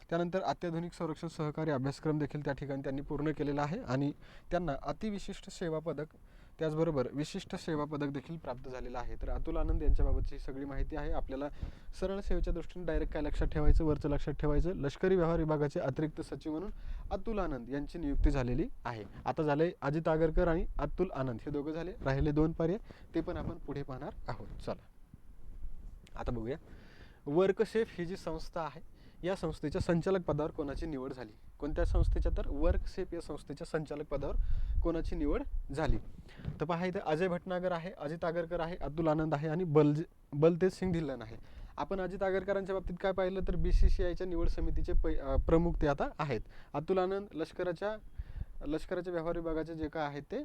त्यानंतर अत्याधुनिक संरक्षण सहकारी अभ्यासक्रम देखील त्या ठिकाणी त्यांनी पूर्ण केलेला आहे आणि त्यांना अतिविशिष्ट सेवा पदक, त्याचबरोबर विशिष्ट सेवा पदक देखील प्राप्त झालेलं आहे. तर अतुल आनंद यांच्याबाबतची सगळी माहिती आहे. आपल्याला सरळ सेवेच्या दृष्टीने डायरेक्ट काय लक्षात ठेवायचं, वरचं लक्षात ठेवायचं, लष्करी व्यवहार विभागाचे अतिरिक्त सचिव म्हणून अतुल आनंद यांची नियुक्ती झालेली आहे. आता झाले अजित आगरकर आणि अतुल आनंद, हे दोघं झाले. राहिले 2 पर्याय, ते पण आपण पुढे पाहणार आहोत. चला, आता बघूया. वर्कसेफ ही जी संस्था आहे, या संस्थेच्या संचालक पदावर कोणाची निवड झाली? कोणत्या संस्थेच्या तर वर्कसेफ या संस्थेच्या संचालक पदावर कोणाची निवड झाली? तर पहा, इथे अजय भटनागर आहे, अजित आगरकर आहे, अतुल आनंद आहे आणि बलतेज सिंग धिल्लन आहे. आपण अजित आगरकरांच्या बाबतीत काय पाहिलं तर BCCIच्या निवड समितीचे प्रमुख ते आता आहेत. अतुल आनंद लष्कराच्या व्यवहार विभागाचे जे काय आहेत ते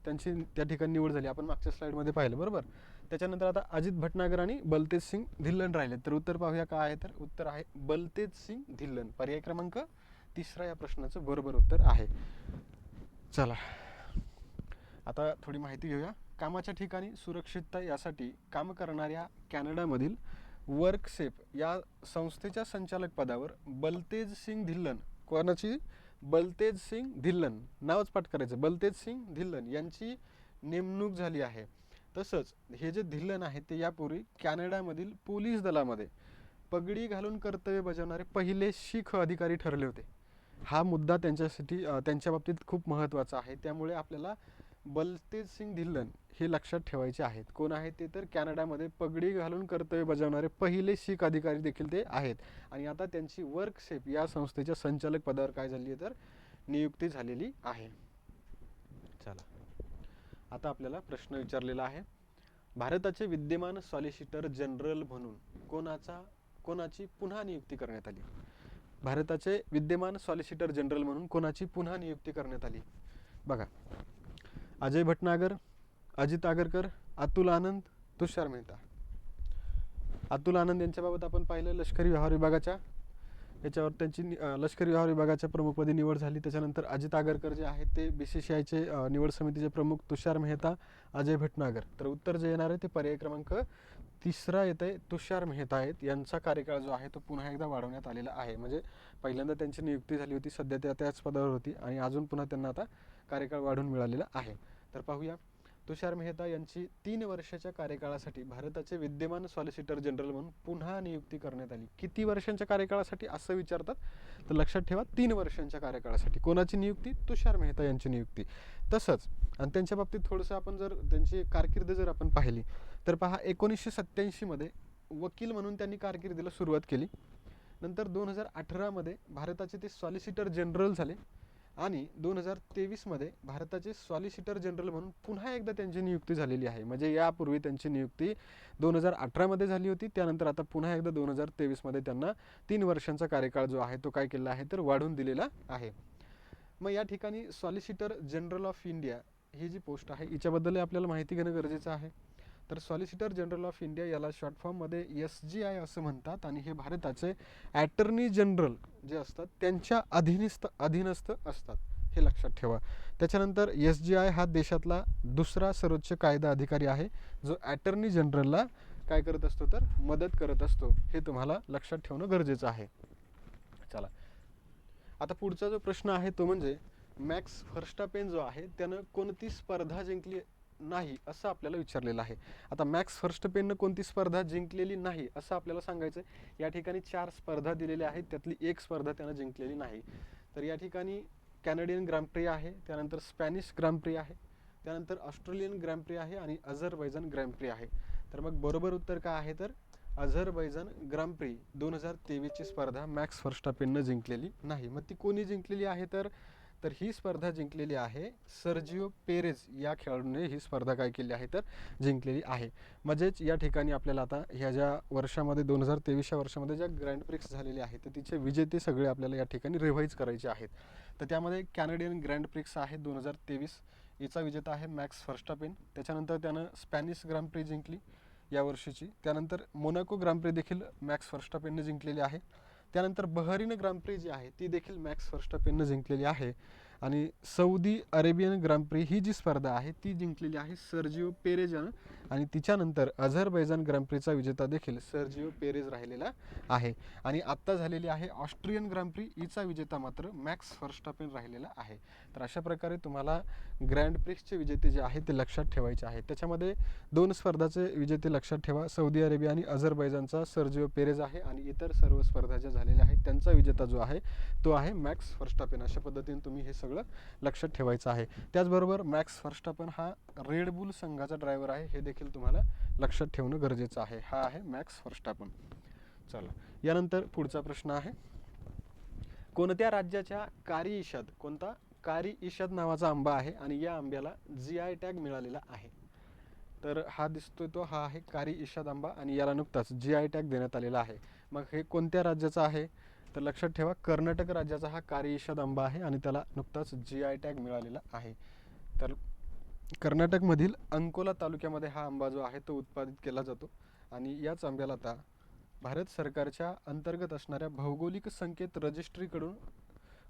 त्यांची त्या ठिकाणी निवड झाली, आपण मागच्या स्लाइडमध्ये पाहिलं, बरोबर. त्याच्यानंतर आता अजित भटनागर आणि बलतेज सिंग धिल्लन राहिले. तर उत्तर पाहूया काय आहे, तर उत्तर आहे बलतेज सिंग धिल्लन. पर्याय क्रमांक 3 या प्रश्नाचं बरोबर उत्तर आहे. चला, आता थोडी माहिती घेऊया. कामाच्या ठिकाणी सुरक्षितता यासाठी काम करणाऱ्या कॅनडामधील वर्कसेफ या संस्थेच्या संचालक पदावर बलतेज सिंग धिल्लन, कोणाची? बलतेज सिंग धिल्लन, नावच पाठ करायचं, बलतेज सिंग धिल्लन यांची नेमणूक झाली आहे. तसंच हे जे धिल्लन आहे ते यापूर्वी कॅनडामधील पोलीस दलामध्ये पगडी घालून कर्तव्य बजावणारे पहिले शीख अधिकारी ठरले होते. हा मुद्दा त्यांच्यासाठी त्यांच्या बाबतीत खूप महत्त्वाचा आहे. त्यामुळे आपल्याला बलतेज सिंग धिल्लन हे लक्षात ठेवायचे आहेत. कोण आहेत ते तर कॅनडामध्ये पगडी घालून कर्तव्य बजावणारे पहिले शीख अधिकारी देखील ते आहेत आणि आता त्यांची वर्कसेफ या संस्थेच्या संचालक पदावर काय झाली आहे तर नियुक्ती झालेली आहे. चला, आता आपल्याला प्रश्न विचारलेला आहे. भारताचे विद्यमान सॉलिसिटर जनरल म्हणून कोणाची पुन्हा नियुक्ती करण्यात आली? भारताचे विद्यमान सॉलिसिटर जनरल म्हणून कोणाची पुन्हा नियुक्ती करण्यात आली? बघा, अजय भटनागर, अजित आगरकर, अतुल आनंद, तुषार मेहता. अतुल आनंद यांच्याबाबत आपण पाहिलं लष्करी व्यवहार विभागाच्या याच्यावर त्यांची लष्करी व्यवहार विभागाच्या प्रमुखपदी निवड झाली. त्याच्यानंतर अजित आगरकर जे आहेत ते BCCIचे निवड समितीचे प्रमुख, तुषार मेहता, अजय भटनागर. तर उत्तर जे येणार आहे ते पर्याय क्रमांक 3 येते, तुषार मेहता आहेत. यांचा कार्यकाळ जो आहे तो पुन्हा एकदा वाढवण्यात आलेला आहे. म्हणजे पहिल्यांदा त्यांची नियुक्ती झाली होती, सध्या त्याच पदावर होती आणि अजून पुन्हा त्यांना आता कार्यकाळ वाढून मिळालेला आहे. तर पाहूया, तुषार मेहता यांची 3 वर्षाच्या कार्यकाळासाठी भारताचे विद्यमान सॉलिसिटर जनरल म्हणून पुन्हा नियुक्ती करण्यात आली. किती वर्षांच्या कार्यकाळासाठी असं विचारतात, तर लक्षात ठेवा 3 वर्षांच्या कार्यकाळासाठी. कोणाची नियुक्ती? तुषार मेहता यांची नियुक्ती. तसंच आणि त्यांच्या बाबतीत थोडंसं आपण जर त्यांची कारकीर्द जर आपण पाहिली तर पहा, 1987 मध्ये वकील म्हणून त्यांनी कारकिर्दीला सुरुवात केली. नंतर 2018 मध्ये भारताचे ते सॉलिसिटर जनरल झाले आणि 2023 मध्ये भारताचे सॉलिसिटर जनरल म्हणून पुन्हा एकदा त्यांची नियुक्ती झालेली आहे. म्हणजे यापूर्वी त्यांची नियुक्ती 2018 मध्ये झाली होती, त्यानंतर आता पुन्हा एकदा 2023 मध्ये त्यांना 3 वर्षांचा कार्यकाळ जो आहे तो काय केला आहे तर वाढवून दिलेला आहे. मग या ठिकाणी सॉलिसिटर जनरल ऑफ इंडिया ही जी पोस्ट आहे हिच्याबद्दल आपल्याला माहिती घेणं गरजेचं आहे. तर सॉलिसिटर जनरल ऑफ इंडिया याला शॉर्ट फॉर्ममध्ये SGI असं म्हणतात आणि हे भारताचे ॲटर्नी जनरल जे असतात त्यांच्या अधीनस्थ असतात, हे लक्षात ठेवा. त्याच्यानंतर SGI हा देशातला दुसरा सर्वोच्च कायदा अधिकारी आहे जो ॲटर्नी जनरलला काय करत असतो तर मदत करत असतो. हे तुम्हाला लक्षात ठेवणं गरजेचं आहे. चला, आता पुढचा जो प्रश्न आहे तो म्हणजे मॅक्स व्हर्स्टापेन जो आहे त्यानं कोणती स्पर्धा जिंकली नाही असं आपल्याला विचारलेलं आहे. आता मॅक्स व्हर्स्टापेननं कोणती स्पर्धा जिंकलेली नाही असं आपल्याला सांगायचं. या ठिकाणी 4 स्पर्धा दिलेल्या आहेत, त्यातली एक स्पर्धा त्यानं जिंकलेली नाही. तर या ठिकाणी कॅनेडियन ग्रँड प्री आहे, त्यानंतर स्पॅनिश ग्रँड प्री आहे, त्यानंतर ऑस्ट्रेलियन ग्रँड प्री आहे आणि अझरबैजान ग्रँड प्री आहे. तर मग बरोबर उत्तर काय आहे तर अझरबैजान ग्रँड प्री 2023 ची स्पर्धा मॅक्स व्हर्स्टापेननं जिंकलेली नाही. मग ती कोणी जिंकलेली आहे तर ही स्पर्धा जिंकलेली आहे सर्जिओ पेरेज या खेळाडूने ही स्पर्धा काय केली आहे तर जिंकलेली आहे. म्हणजेच या ठिकाणी आपल्याला आता ह्या ज्या वर्षामध्ये 2023 वर्षामध्ये ज्या ग्रँड प्रिक्स झालेले आहेत तर तिचे विजेते सगळे आपल्याला या ठिकाणी रिवाईज करायचे आहेत. तर त्यामध्ये कॅनेडियन ग्रँड प्रिक्स आहे 2023, याचा विजेता आहे मॅक्स व्हर्स्टापेन. त्याच्यानंतर त्यानं स्पॅनिश ग्रँड प्री जिंकली या वर्षीची. त्यानंतर मोनाको ग्रँड प्री देखील मॅक्स व्हर्स्टापेनने जिंकलेली आहे. त्यानंतर बहरीन ग्रँड प्री जी आहे ती देखील मॅक्स व्हर्स्टापेननं जिंकलेली आहे. आणि सौदी अरेबियन ग्रँड प्री ही जी स्पर्धा आहे ती जिंकलेली आहे सर्जिओ पेरेज यानं. आणि तिच्यानंतर अझरबैजान ग्रँड प्रीचा विजेता देखील सर्जिओ पेरेज राहिलेला आहे. आणि आत्ता झालेली आहे ऑस्ट्रियन ग्रँड प्री, हिचा विजेता मात्र मॅक्स व्हर्स्टापेन राहिलेला आहे. तर अशा प्रकारे तुम्हाला ग्रँड प्रिक्सचे विजेते जे आहेत ते लक्षात ठेवायचे आहेत. त्याच्यामध्ये 2 स्पर्धाचे विजेते लक्षात ठेवा, सौदी अरेबिया आणि अझरबैजानचा सर्जिओ पेरेज आहे आणि इतर सर्व स्पर्धा ज्या झालेल्या आहेत त्यांचा विजेता जो आहे तो आहे मॅक्स व्हर्स्टापेन. अशा पद्धतीने तुम्ही हे सगळं लक्षात ठेवायचं आहे. त्याचबरोबर मॅक्स व्हर्स्टापेन हा रेड बुल संघाचा ड्रायव्हर आहे, हे देखील तुम्हाला लक्षात ठेवणं गरजेचं आहे. हा आहे मॅक्स व्हर्स्टापेन. चला, यानंतर पुढचा प्रश्न आहे, कोणत्या राज्याच्या कारी इशाद, कोणता कारी इशाद नावाचा आंबा आहे आणि या आंब्याला GI टॅग मिळालेला आहे. तर हा दिसतोय तो हा आहे कारी इशाद आंबा आणि याला नुकताच GI टॅग देण्यात आलेला आहे. मग हे कोणत्या राज्याचा आहे तर लक्षात ठेवा कर्नाटक राज्याचा हा कारी इशाद आंबा आहे आणि त्याला नुकताच GI टॅग मिळालेला आहे. तर कर्नाटकमधील अंकोला तालुक्यामध्ये हा आंबा जो आहे तो उत्पादित केला जातो आणि याच आंब्याला आता भारत सरकारच्या अंतर्गत असणाऱ्या भौगोलिक संकेत रजिस्ट्रीकडून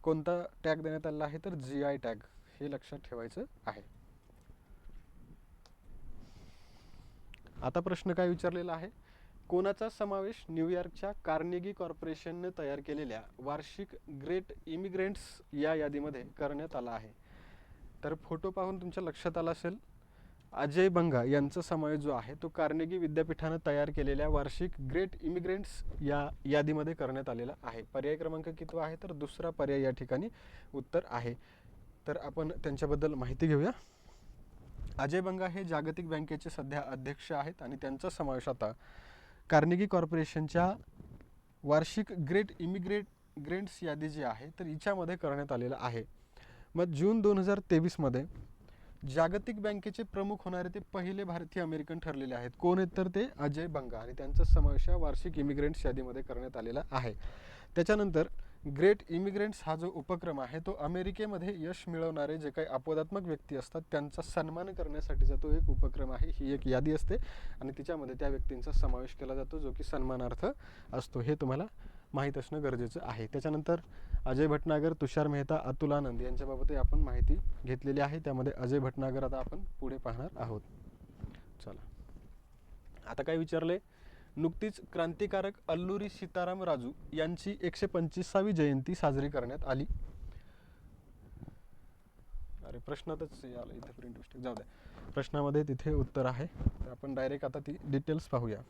कोणता टॅग देण्यात आला आहे तर GI टॅग, हे लक्षात ठेवायचं आहे. आता प्रश्न काय विचारलेला आहे, कोणाचा समावेश न्यूयॉर्कच्या कार्नेगी कॉर्पोरेशनने तयार केलेल्या वार्षिक ग्रेट इमिग्रेंट्स या यादीमध्ये करण्यात आला आहे. तर फोटो पाहून तुमच्या लक्षात आला असेल, अजय बंगा यांचा समावेश जो आहे तो कार्नेगी विद्यापीठानं तयार केलेल्या वार्षिक ग्रेट इमिग्रेंट्स या यादीमध्ये करण्यात आलेला आहे. पर्याय क्रमांक किती आहे तर दुसरा पर्याय या ठिकाणी उत्तर आहे. तर आपण त्यांच्याबद्दल माहिती घेऊया. अजय बंगा हे जागतिक बँकेचे सध्या अध्यक्ष आहेत आणि त्यांचा समावेश आता कार्नेगी कॉर्पोरेशनच्या वार्षिक ग्रेट इमिग्रेंट्स यादी जी आहे तर हिच्यामध्ये करण्यात आलेला आहे. मग जून 2023 मध्ये जागतिक बँकेचे प्रमुख होणारे ते पहिले भारतीय अमेरिकन ठरलेले आहेत. कोण आहेत तर ते अजय बंगा आणि त्यांचा समावेश वार्षिक इमिग्रेंट्स यादीमध्ये करण्यात आलेला आहे. त्याच्यानंतर ग्रेट इमिग्रेंट्स हा जो उपक्रम आहे तो अमेरिकेमध्ये यश मिळवणारे जे काही अपवादात्मक व्यक्ती असतात त्यांचा सन्मान करण्यासाठीचा तो एक उपक्रम आहे. ही एक यादी असते आणि तिच्यामध्ये त्या व्यक्तींचा समावेश केला जातो जो की सन्मानार्थ असतो, हे तुम्हाला माहीत असणं गरजेचं आहे. त्याच्यानंतर अजय भटनागर, तुषार मेहता, अतुल आनंद यांच्याबाबतही आपण माहिती घेतलेली आहे. त्यामध्ये अजय भटनागर आता आपण पुढे पाहणार आहोत. चला, आता काय विचारले, नुकतीच क्रांतिकारक अल्लुरी सीताराम राजू यांची 125वी जयंती साजरी करण्यात आली. अरे प्रश्नातच आलं इथे प्रिंट मिस्टेक, जाऊ द्या. प्रश्नामध्ये तिथे उत्तर आहे, तर आपण डायरेक्ट आता ती डिटेल्स पाहूया.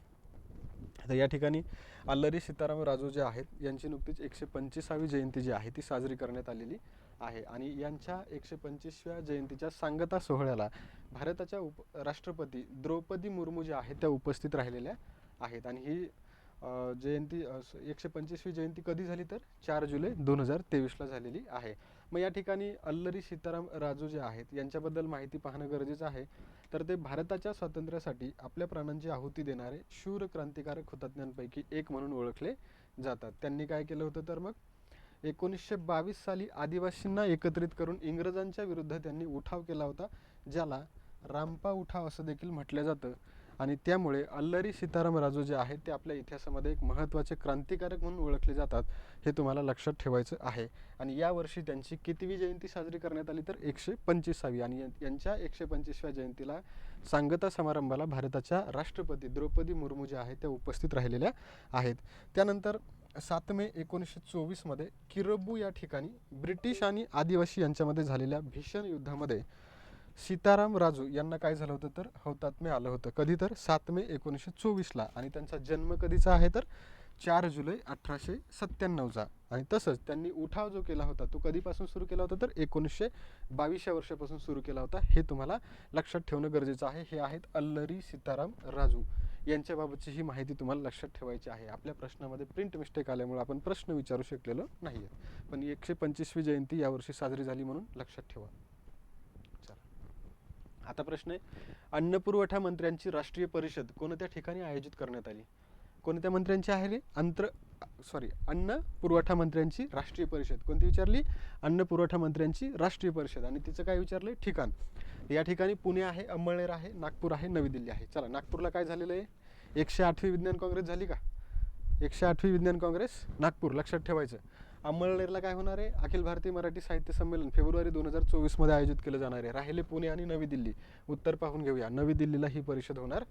तर या ठिकाणी अल्लरी सीताराम राजू जे आहेत यांची नुकतीच 125वी जयंती जी आहे ती साजरी करण्यात आलेली आहे. आणि यांच्या 125व्या जयंतीच्या सांगता सोहळ्याला भारताच्या राष्ट्रपती द्रौपदी मुर्मू ज्या आहेत त्या उपस्थित राहिलेल्या आहेत. आणि ही जयंती 125वी जयंती कधी झाली तर 4 जुलै 2023ला झालेली आहे. मग या ठिकाणी अल्लरी सीताराम राजू जे आहेत यांच्याबद्दल माहिती पाहणं गरजेचं आहे. तर ते भारताच्या स्वातंत्र्यासाठी आपल्या प्राणांची आहुती देणारे शूर क्रांतिकारक हुतात्म्यांपैकी एक म्हणून ओळखले जातात. त्यांनी काय केलं होतं तर मग 1922 साली आदिवासींना एकत्रित करून इंग्रजांच्या विरुद्ध त्यांनी उठाव केला होता, ज्याला रामपा उठाव असं देखील म्हटलं जातं. आणि त्यामुळे अल्लरी सीताराम राजू जे आहेत ते आपल्या इतिहासामध्ये एक महत्त्वाचे क्रांतिकारक म्हणून ओळखले जातात, हे तुम्हाला लक्षात ठेवायचं आहे. आणि यावर्षी त्यांची कितवी जयंती साजरी करण्यात आली तर 125वी. आणि यांच्या 125व्या जयंतीला सांगता समारंभाला भारताच्या राष्ट्रपती द्रौपदी मुर्मू ज्या आहेत त्या उपस्थित राहिलेल्या आहेत. त्यानंतर 7 मे 1924मध्ये किरब्बू या ठिकाणी ब्रिटिश आणि आदिवासी यांच्यामध्ये झालेल्या भीषण युद्धामध्ये सीताराम राजू यांना काय झालं होतं तर हौतात्म्य आलं होतं. कधी तर 7 मे 1924ला. आणि त्यांचा जन्म कधीचा आहे तर 4 जुलै 1897चा. आणि तसंच त्यांनी उठाव जो केला होता तो कधीपासून सुरू केला होता तर 1922 वर्षापासून सुरू केला होता, हे तुम्हाला लक्षात ठेवणं गरजेचं आहे. हे आहेत अल्लरी सीताराम राजू. यांच्याबाबतची ही माहिती तुम्हाला लक्षात ठेवायची आहे. आपल्या प्रश्नामध्ये प्रिंट मिस्टेक आल्यामुळे आपण प्रश्न विचारू शकलेलो नाही आहे, पण 125वी जयंती यावर्षी साजरी झाली म्हणून लक्षात ठेवा. आता प्रश्न आहे, अन्न पुरवठा मंत्र्यांची राष्ट्रीय परिषद कोणत्या ठिकाणी आयोजित करण्यात आली? कोणत्या मंत्र्यांची आहे रे? अन्न पुरवठा मंत्र्यांची राष्ट्रीय परिषद कोणती विचारली? अन्न पुरवठा मंत्र्यांची राष्ट्रीय परिषद. आणि तिचं काय विचारलंय? ठिकाण. या ठिकाणी पुणे आहे, अंमळनेर आहे, नागपूर आहे, नवी दिल्ली आहे. चला, नागपूरला काय झालेलं आहे? 108वी विज्ञान काँग्रेस झाली का? 108वी विज्ञान काँग्रेस नागपूर, लक्षात ठेवायचं. अंमळनेरला काय होणार आहे? अखिल भारतीय मराठी साहित्य संमेलन फेब्रुवारी 2024मध्ये आयोजित केलं जाणार आहे. राहिले पुणे आणि नवी दिल्ली. उत्तर पाहून घेऊया. नवी दिल्लीला ही परिषद होणार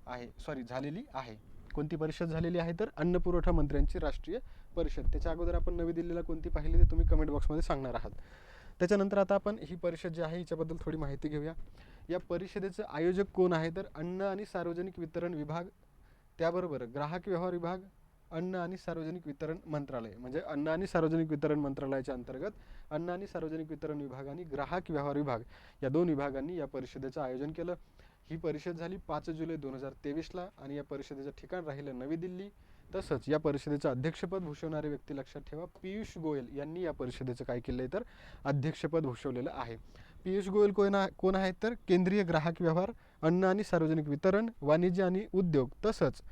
आहे, झालेली आहे. कोणती परिषद झालेली आहे तर अन्न पुरवठा मंत्र्यांची राष्ट्रीय परिषद. त्याच्या अगोदर आपण नवी दिल्लीला कोणती पाहिली ते तुम्ही कमेंट बॉक्समध्ये सांगणार आहात. त्याच्यानंतर आता आपण ही परिषद जी आहे हिच्याबद्दल थोडी माहिती घेऊया. या परिषदेचं आयोजक कोण आहे तर अन्न आणि सार्वजनिक वितरण विभाग, त्याबरोबर ग्राहक व्यवहार विभाग, अन्न आणि सार्वजनिक वितरण मंत्रालय. म्हणजे अन्न आणि सार्वजनिक वितरण मंत्रालयाच्या अंतर्गत अन्न आणि सार्वजनिक वितरण विभाग आणि ग्राहक व्यवहार विभाग या दोन विभागांनी या परिषदेचं आयोजन केलं. ही परिषद झाली 5 जुलै 2023ला आणि या परिषदेचं ठिकाण राहिलं नवी दिल्ली. तसंच या परिषदेचं अध्यक्षपद भूषवणारे व्यक्ती लक्षात ठेवा, पियुष गोयल यांनी या परिषदेचं काय केलं आहे तर अध्यक्षपद भूषवलेलं आहे. पियुष गोयल कोण आहेत तर केंद्रीय ग्राहक व्यवहार, अन्न आणि सार्वजनिक वितरण, वाणिज्य आणि उद्योग तसंच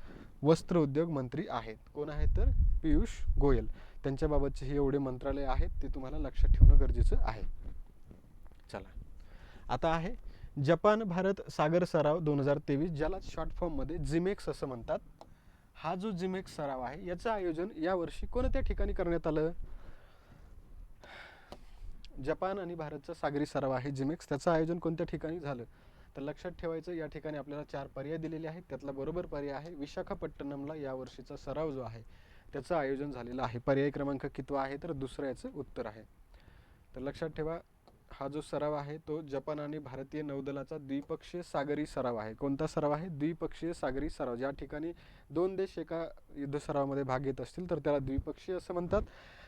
वस्त्र उद्योग मंत्री आहेत. कोण आहेत तर पियुष गोयल. त्यांच्याबाबतचे हे एवढे मंत्रालय आहेत, ते तुम्हाला लक्षात ठेवणं गरजेचं आहे. चला, आता आहे जपान भारत सागर सराव 2023, ज्याला शॉर्ट फॉर्ममध्ये जिमेक्स असं म्हणतात. हा जो जिमेक्स सराव आहे याचं आयोजन यावर्षी कोणत्या ठिकाणी करण्यात आलं? जपान आणि भारतचा सागरी सराव आहे जिमेक्स, त्याचं आयोजन कोणत्या ठिकाणी झालं तर लक्षात ठेवायचं. या ठिकाणी आपल्याला 4 पर्याय दिलेले आहेत, त्यातला बरोबर पर्याय आहे विशाखापट्टणमला या वर्षीचा सराव जो आहे त्याचं आयोजन झालेलं आहे. पर्याय क्रमांक कितवा आहे तर दुसरं याचं उत्तर आहे. तर लक्षात ठेवा, हा जो सराव आहे तो जपान आणि भारतीय नौदलाचा द्विपक्षीय सागरी सराव आहे. कोणता सराव आहे? द्विपक्षीय सागरी सराव. ज्या ठिकाणी 2 देश एका युद्ध सरावामध्ये भाग घेत असतील तर त्याला द्विपक्षीय असं म्हणतात.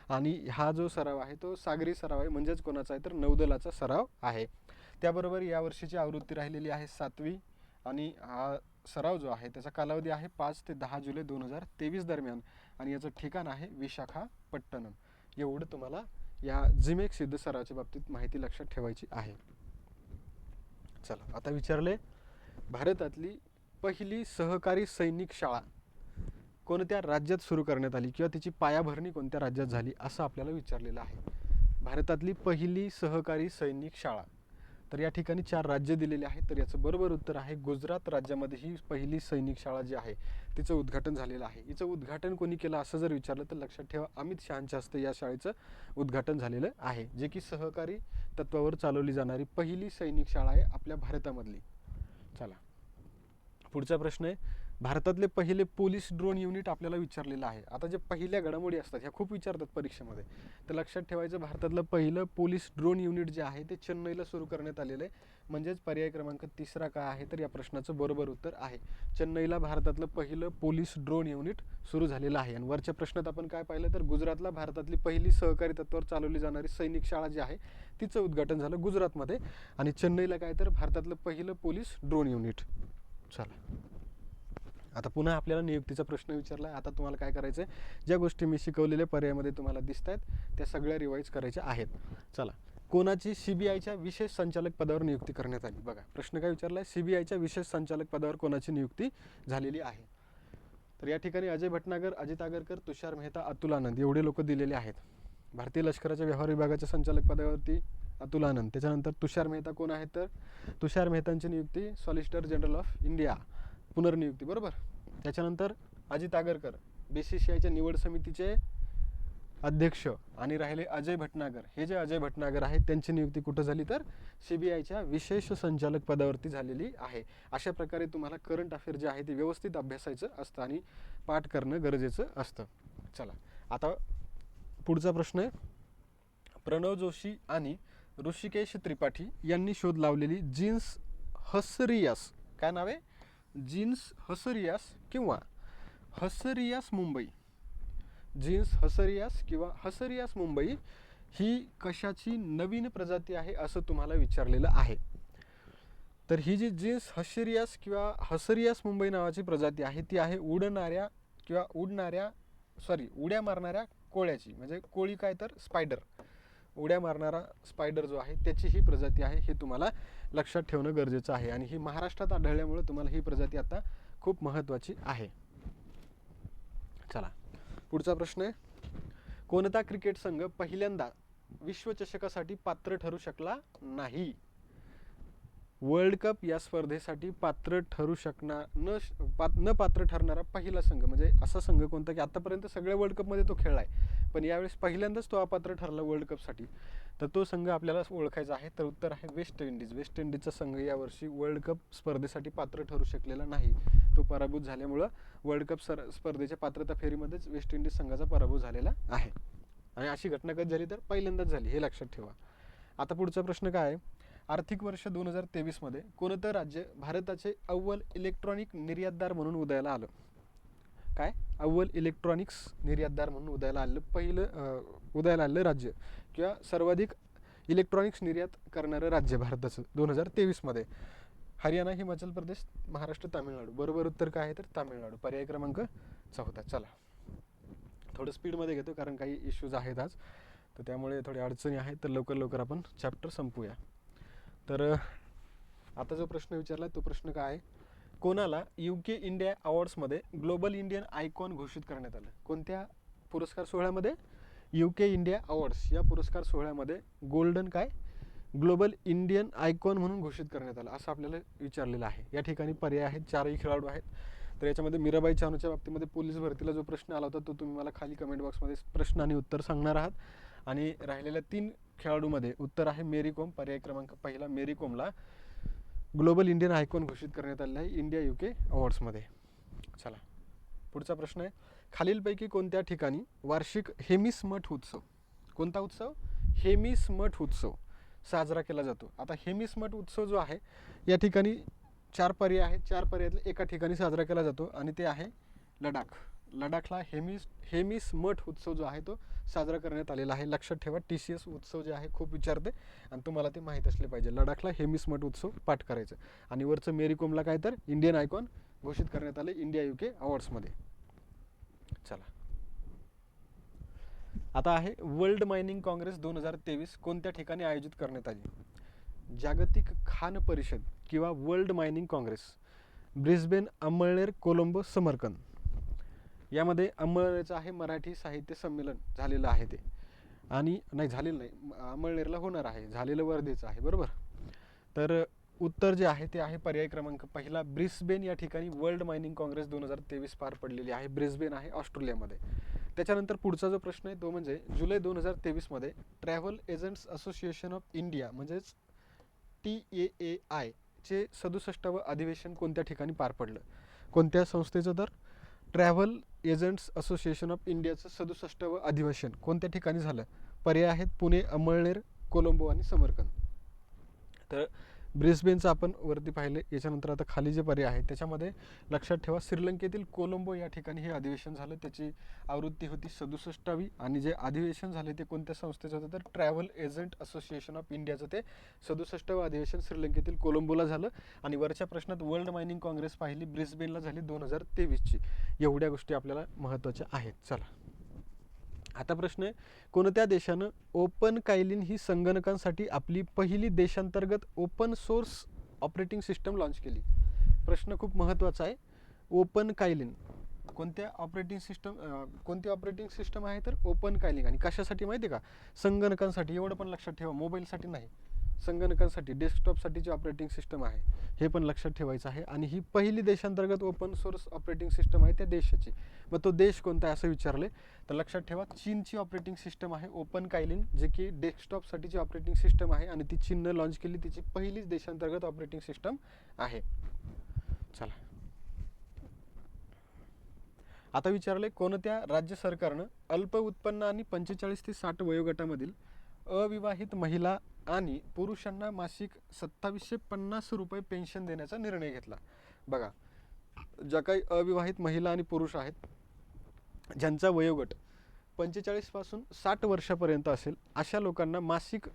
आणि हा जो सराव आहे तो सागरी सराव आहे, म्हणजेच कोणाचा आहे तर नौदलाचा सराव आहे. त्याबरोबर यावर्षीची आवृत्ती राहिलेली आहे 7वी. आणि हा सराव जो आहे त्याचा कालावधी आहे 5 ते 10 जुलै 2023 दरम्यान आणि याचं ठिकाण आहे विशाखापट्टणम. एवढं तुम्हाला या जिमेक्स युद्ध सरावाच्या बाबतीत माहिती लक्षात ठेवायची आहे. चला, आता विचारले भारतातली पहिली सहकारी सैनिक शाळा कोणत्या राज्यात सुरू करण्यात आली किंवा तिची पायाभरणी कोणत्या राज्यात झाली असं आपल्याला विचारलेलं आहे. भारतातली पहिली सहकारी सैनिक शाळा, तर या ठिकाणी 4 राज्य दिलेले आहेत. तर याचं बरोबर उत्तर आहे गुजरात राज्यामध्ये ही पहिली सैनिक शाळा जी आहे तिचं उद्घाटन झालेलं आहे. हिचं उद्घाटन कोणी केलं असं जर विचारलं तर लक्षात ठेवा, अमित शहांच्या हस्ते या शाळेचं उद्घाटन झालेलं आहे, जे की सहकारी तत्वावर चालवली जाणारी पहिली सैनिक शाळा आहे आपल्या भारतामधली. चला, पुढचा प्रश्न आहे, भारतातले पहिले पोलीस ड्रोन युनिट आपल्याला विचारलेलं आहे. आता जे पहिल्या घडामोडी असतात ह्या खूप विचारतात परीक्षेमध्ये, तर लक्षात ठेवायचं भारतातलं पहिलं पोलीस ड्रोन युनिट जे आहे ते चेन्नईला सुरू करण्यात आलेलं आहे. म्हणजेच पर्याय क्रमांक तिसरा काय आहे, तर या प्रश्नाचं बरोबर उत्तर आहे चेन्नईला भारतातलं पहिलं पोलीस ड्रोन युनिट सुरू झालेलं आहे. आणि वरच्या प्रश्नात आपण काय पाहिलं, तर गुजरातला भारतातली पहिली सहकारी तत्त्वावर चालवली जाणारी सैनिक शाळा जी आहे तिचं उद्घाटन झालं गुजरातमध्ये. आणि चेन्नईला काय, तर भारतातलं पहिलं पोलीस ड्रोन युनिट. चला, आता पुन्हा आपल्याला नियुक्तीचा प्रश्न विचारला आहे. आता तुम्हाला काय करायचं आहे, ज्या गोष्टी मी शिकवलेल्या पर्यायामध्ये तुम्हाला दिसत आहेत त्या सगळ्या रिवाईज करायच्या आहेत. चला, कोणाची सीबीआयच्या विशेष संचालक पदावर नियुक्ती करण्यात आली. बघा प्रश्न काय विचारला आहे, सीबीआयच्या विशेष संचालक पदावर कोणाची नियुक्ती झालेली आहे. तर या ठिकाणी अजय भटनागर, अजित आगरकर, तुषार मेहता, अतुल आनंद एवढे लोक दिलेले आहेत. भारतीय लष्कराच्या व्यवहार विभागाच्या संचालक पदावरती अतुल आनंद. त्याच्यानंतर तुषार मेहता कोण आहेत, तर तुषार मेहतांची नियुक्ती सॉलिसिटर जनरल ऑफ इंडिया, पुनर्नियुक्ती, बरोबर. त्याच्यानंतर अजित आगरकर बीसीसीआयच्या निवड समितीचे अध्यक्ष आणि राहिले अजय भटनागर. हे जे अजय भटनागर आहेत त्यांची नियुक्ती कुठं झाली, तर सीबीआयच्या विशेष संचालक पदावरती झालेली आहे. अशा प्रकारे तुम्हाला करंट अफेअर जे आहे ते व्यवस्थित अभ्यासायचं असतं आणि पाठ करणं गरजेचं असतं. चला, आता पुढचा प्रश्न आहे, प्रणव जोशी आणि ऋषिकेश त्रिपाठी यांनी शोध लावलेली जीन्स हसरियास, काय नाव आहे, जीन्स हसरियास किंवा हसरियास मुंबई, जीन्स हसरियास किंवा हसरियास मुंबई ही कशाची नवीन प्रजाती आहे असं तुम्हाला विचारलेलं आहे. तर ही जी जीन्स हसरियास किंवा हसरियास मुंबई नावाची प्रजाती आहे ती आहे उड्या मारणाऱ्या कोळ्याची, म्हणजे कोळी काय, तर स्पायडर, उड्या मारणारा स्पायडर जो आहे त्याची ही प्रजाती आहे. हे तुम्हाला लक्षात ठेवणं गरजेचं आहे आणि ही महाराष्ट्रात आढळल्यामुळे तुम्हाला ही प्रजाती आता खूप महत्त्वाची आहे. चला, पुढचा प्रश्न आहे, कोणता क्रिकेट संघ पहिल्यांदा विश्वचषकासाठी पात्र ठरू शकला नाही. वर्ल्ड कप या स्पर्धेसाठी पात्र ठरू शकणार न पात्र ठरणारा पहिला संघ, म्हणजे असा संघ कोणता की आतापर्यंत सगळ्या वर्ल्ड कपमध्ये तो खेळलाय पण यावेळेस पहिल्यांदाच तो अपात्र ठरला वर्ल्ड कपसाठी, तर तो संघ आपल्याला ओळखायचा आहे. तर उत्तर आहे वेस्ट इंडिज. वेस्ट इंडिजचा संघ यावर्षी वर्ल्ड कप स्पर्धेसाठी पात्र ठरू शकलेला नाही. तो पराभूत झाल्यामुळं वर्ल्ड कप स्पर्धेच्या पात्रता फेरीमध्येच वेस्ट इंडिज संघाचा पराभव झालेला आहे. आणि अशी घटना कधी झाली, तर पहिल्यांदाच झाली, हे लक्षात ठेवा. आता पुढचा प्रश्न काय आहे, आर्थिक वर्ष 2023 कोणतं राज्य भारताचे अव्वल इलेक्ट्रॉनिक निर्यातदार म्हणून उदयाला आलं. काय, अव्वल इलेक्ट्रॉनिक्स निर्यातदार म्हणून उदयाला आलेलं राज्य किंवा सर्वाधिक इलेक्ट्रॉनिक्स निर्यात करणारं राज्य भारताचं 2023. हरियाणा, हिमाचल प्रदेश, महाराष्ट्र, तामिळनाडू. बरोबर उत्तर काय आहे, तर तामिळनाडू, पर्याय क्रमांक 14. चला, थोडं स्पीडमध्ये घेतो कारण काही इश्यूज आहेत आज, तर त्यामुळे थोडी अडचणी आहेत, तर लवकर आपण चॅप्टर संपूया. तर आता जो प्रश्न विचारला तो प्रश्न काय आहे, कोणाला UK इंडिया अवॉर्ड्समध्ये ग्लोबल इंडियन आयकॉन घोषित करण्यात आलं. कोणत्या पुरस्कार सोहळ्यामध्ये, UK इंडिया अवॉर्ड्स या पुरस्कार सोहळ्यामध्ये गोल्डन काय, ग्लोबल इंडियन आयकॉन म्हणून घोषित करण्यात आलं असं आपल्याला विचारलेलं आहे. या ठिकाणी पर्याय आहेत, 4ही खेळाडू आहेत. तर याच्यामध्ये मीराबाई चानूच्या बाबतीमध्ये पोलीस भरतीला जो प्रश्न आला होता तो तुम्ही मला खाली कमेंट बॉक्समध्ये प्रश्न आणि उत्तर सांगणार आहात. आणि राहिलेल्या 3 खेळाडूमध्ये उत्तर आहे मेरी कोम, पर्याय क्रमांक पहिला, मेरी कोमला ग्लोबल इंडियन आयकॉन घोषित करण्यात आलेला आहे इंडिया UK अवॉर्ड्समध्ये. चला, पुढचा प्रश्न आहे, खालीलपैकी कोणत्या ठिकाणी वार्षिक हेमिस मठ उत्सव, कोणता उत्सव, हेमिस मठ उत्सव साजरा केला जातो. आता हेमिस मठ उत्सव जो आहे या ठिकाणी 4 पर्याय आहेत, 4 पर्यायातले एका ठिकाणी साजरा केला जातो आणि ते आहे लडाख. लडाखला हेमिस मठ उत्सव जो आहे तो साजरा करण्यात आलेला आहे. लक्षात ठेवा, TCS उत्सव जे आहे खूप विचारते आणि तुम्हाला ते माहीत असले पाहिजे. लडाखला हेमिस मठ उत्सव पाठ करायचं. आणि वरचं मेरी कोमला काय, तर इंडियन आयकॉन घोषित करण्यात आले इंडिया UK अवॉर्ड्समध्ये. चला, आता आहे वर्ल्ड मायनिंग काँग्रेस 2023 कोणत्या ठिकाणी आयोजित करण्यात आली. जागतिक खान परिषद किंवा world mining Congress, Brisbane, Amalner, Colombo, Samarkand. यामध्ये अमळनेरचं आहे मराठी साहित्य संमेलन झालेलं आहे ते, आणि नाही झालेलं नाही, अमळनेरला होणार आहे, झालेलं वर्धेचं आहे, बरोबर. तर उत्तर जे आहे ते आहे पर्याय क्रमांक पहिला, ब्रिस्बेन या ठिकाणी वर्ल्ड मायनिंग काँग्रेस 2023 पार पडलेली आहे. ब्रिस्बेन आहे ऑस्ट्रेलियामध्ये. त्याच्यानंतर पुढचा जो प्रश्न आहे तो म्हणजे जुलै 2023 travel agents association of India म्हणजेच TAAI चे 67वे अधिवेशन कोणत्या ठिकाणी पार पडलं. कोणत्या संस्थेचं? तर ट्रॅव्हल एजंट्स असोसिएशन ऑफ इंडियाचं 67वं अधिवेशन कोणत्या ठिकाणी झालं? पर्याय आहेत पुणे, अमळनेर, कोलंबो आणि समरकंद. तर ब्रिस्बेनचं आपण वरती पाहिले. याच्यानंतर आता खाली जे पर्याय आहेत त्याच्यामध्ये लक्षात ठेवा, श्रीलंकेतील कोलंबो या ठिकाणी हे अधिवेशन झालं. त्याची आवृत्ती होती 67वी आणि जे अधिवेशन झाले ते कोणत्या संस्थेचं होतं? तर ट्रॅव्हल एजंट असोसिएशन ऑफ इंडियाचं ते 67वं अधिवेशन श्रीलंकेतील कोलंबोला झालं. आणि वरच्या प्रश्नात वर्ल्ड मायनिंग काँग्रेस पाहिली, ब्रिस्बेनला झाली 2023ची. एवढ्या गोष्टी आपल्याला महत्त्वाच्या आहेत. चला, आता प्रश्न आहे, कोणत्या देशानं ओपन कायलिन ही संगणकांसाठी आपली पहिली देशांतर्गत open source operating system launch केली? प्रश्न खूप महत्त्वाचा आहे. ओपन कायलिन कोणती ऑपरेटिंग सिस्टम आहे? तर ओपन कायलिन. आणि कशासाठी माहिती आहे का? संगणकांसाठी. एवढं पण लक्षात ठेवा, मोबाईलसाठी नाही, संगणकांसाठी, डेस्कटॉपसाठीची ऑपरेटिंग सिस्टम आहे, हे पण लक्षात ठेवायचं आहे. आणि ही पहिली देशांतर्गत ओपन सोर्स ऑपरेटिंग सिस्टम आहे त्या देशाची. मग तो देश कोणता आहे असं विचारले तर लक्षात ठेवा, चीनची ऑपरेटिंग सिस्टम आहे ओपन कायलिन, जे की डेस्कटॉपसाठीची ऑपरेटिंग सिस्टम आहे आणि ती चीननं लॉन्च केली. तिची पहिलीच देशांतर्गत ऑपरेटिंग सिस्टम आहे. चला, आता विचारले, कोणत्या राज्य सरकारनं अल्प उत्पन्न आणि 45 ते 60 वयोगटामधील अविवाहित महिला आणि पुरुषांना मासिक 2750 रुपये पेन्शन देण्याचा निर्णय घेतला? बघा, ज्या काही अविवाहित महिला आणि पुरुष आहेत ज्यांचा वयोगट 45 पासून 60 वर्षापर्यंत असेल, अशा लोकांना मासिक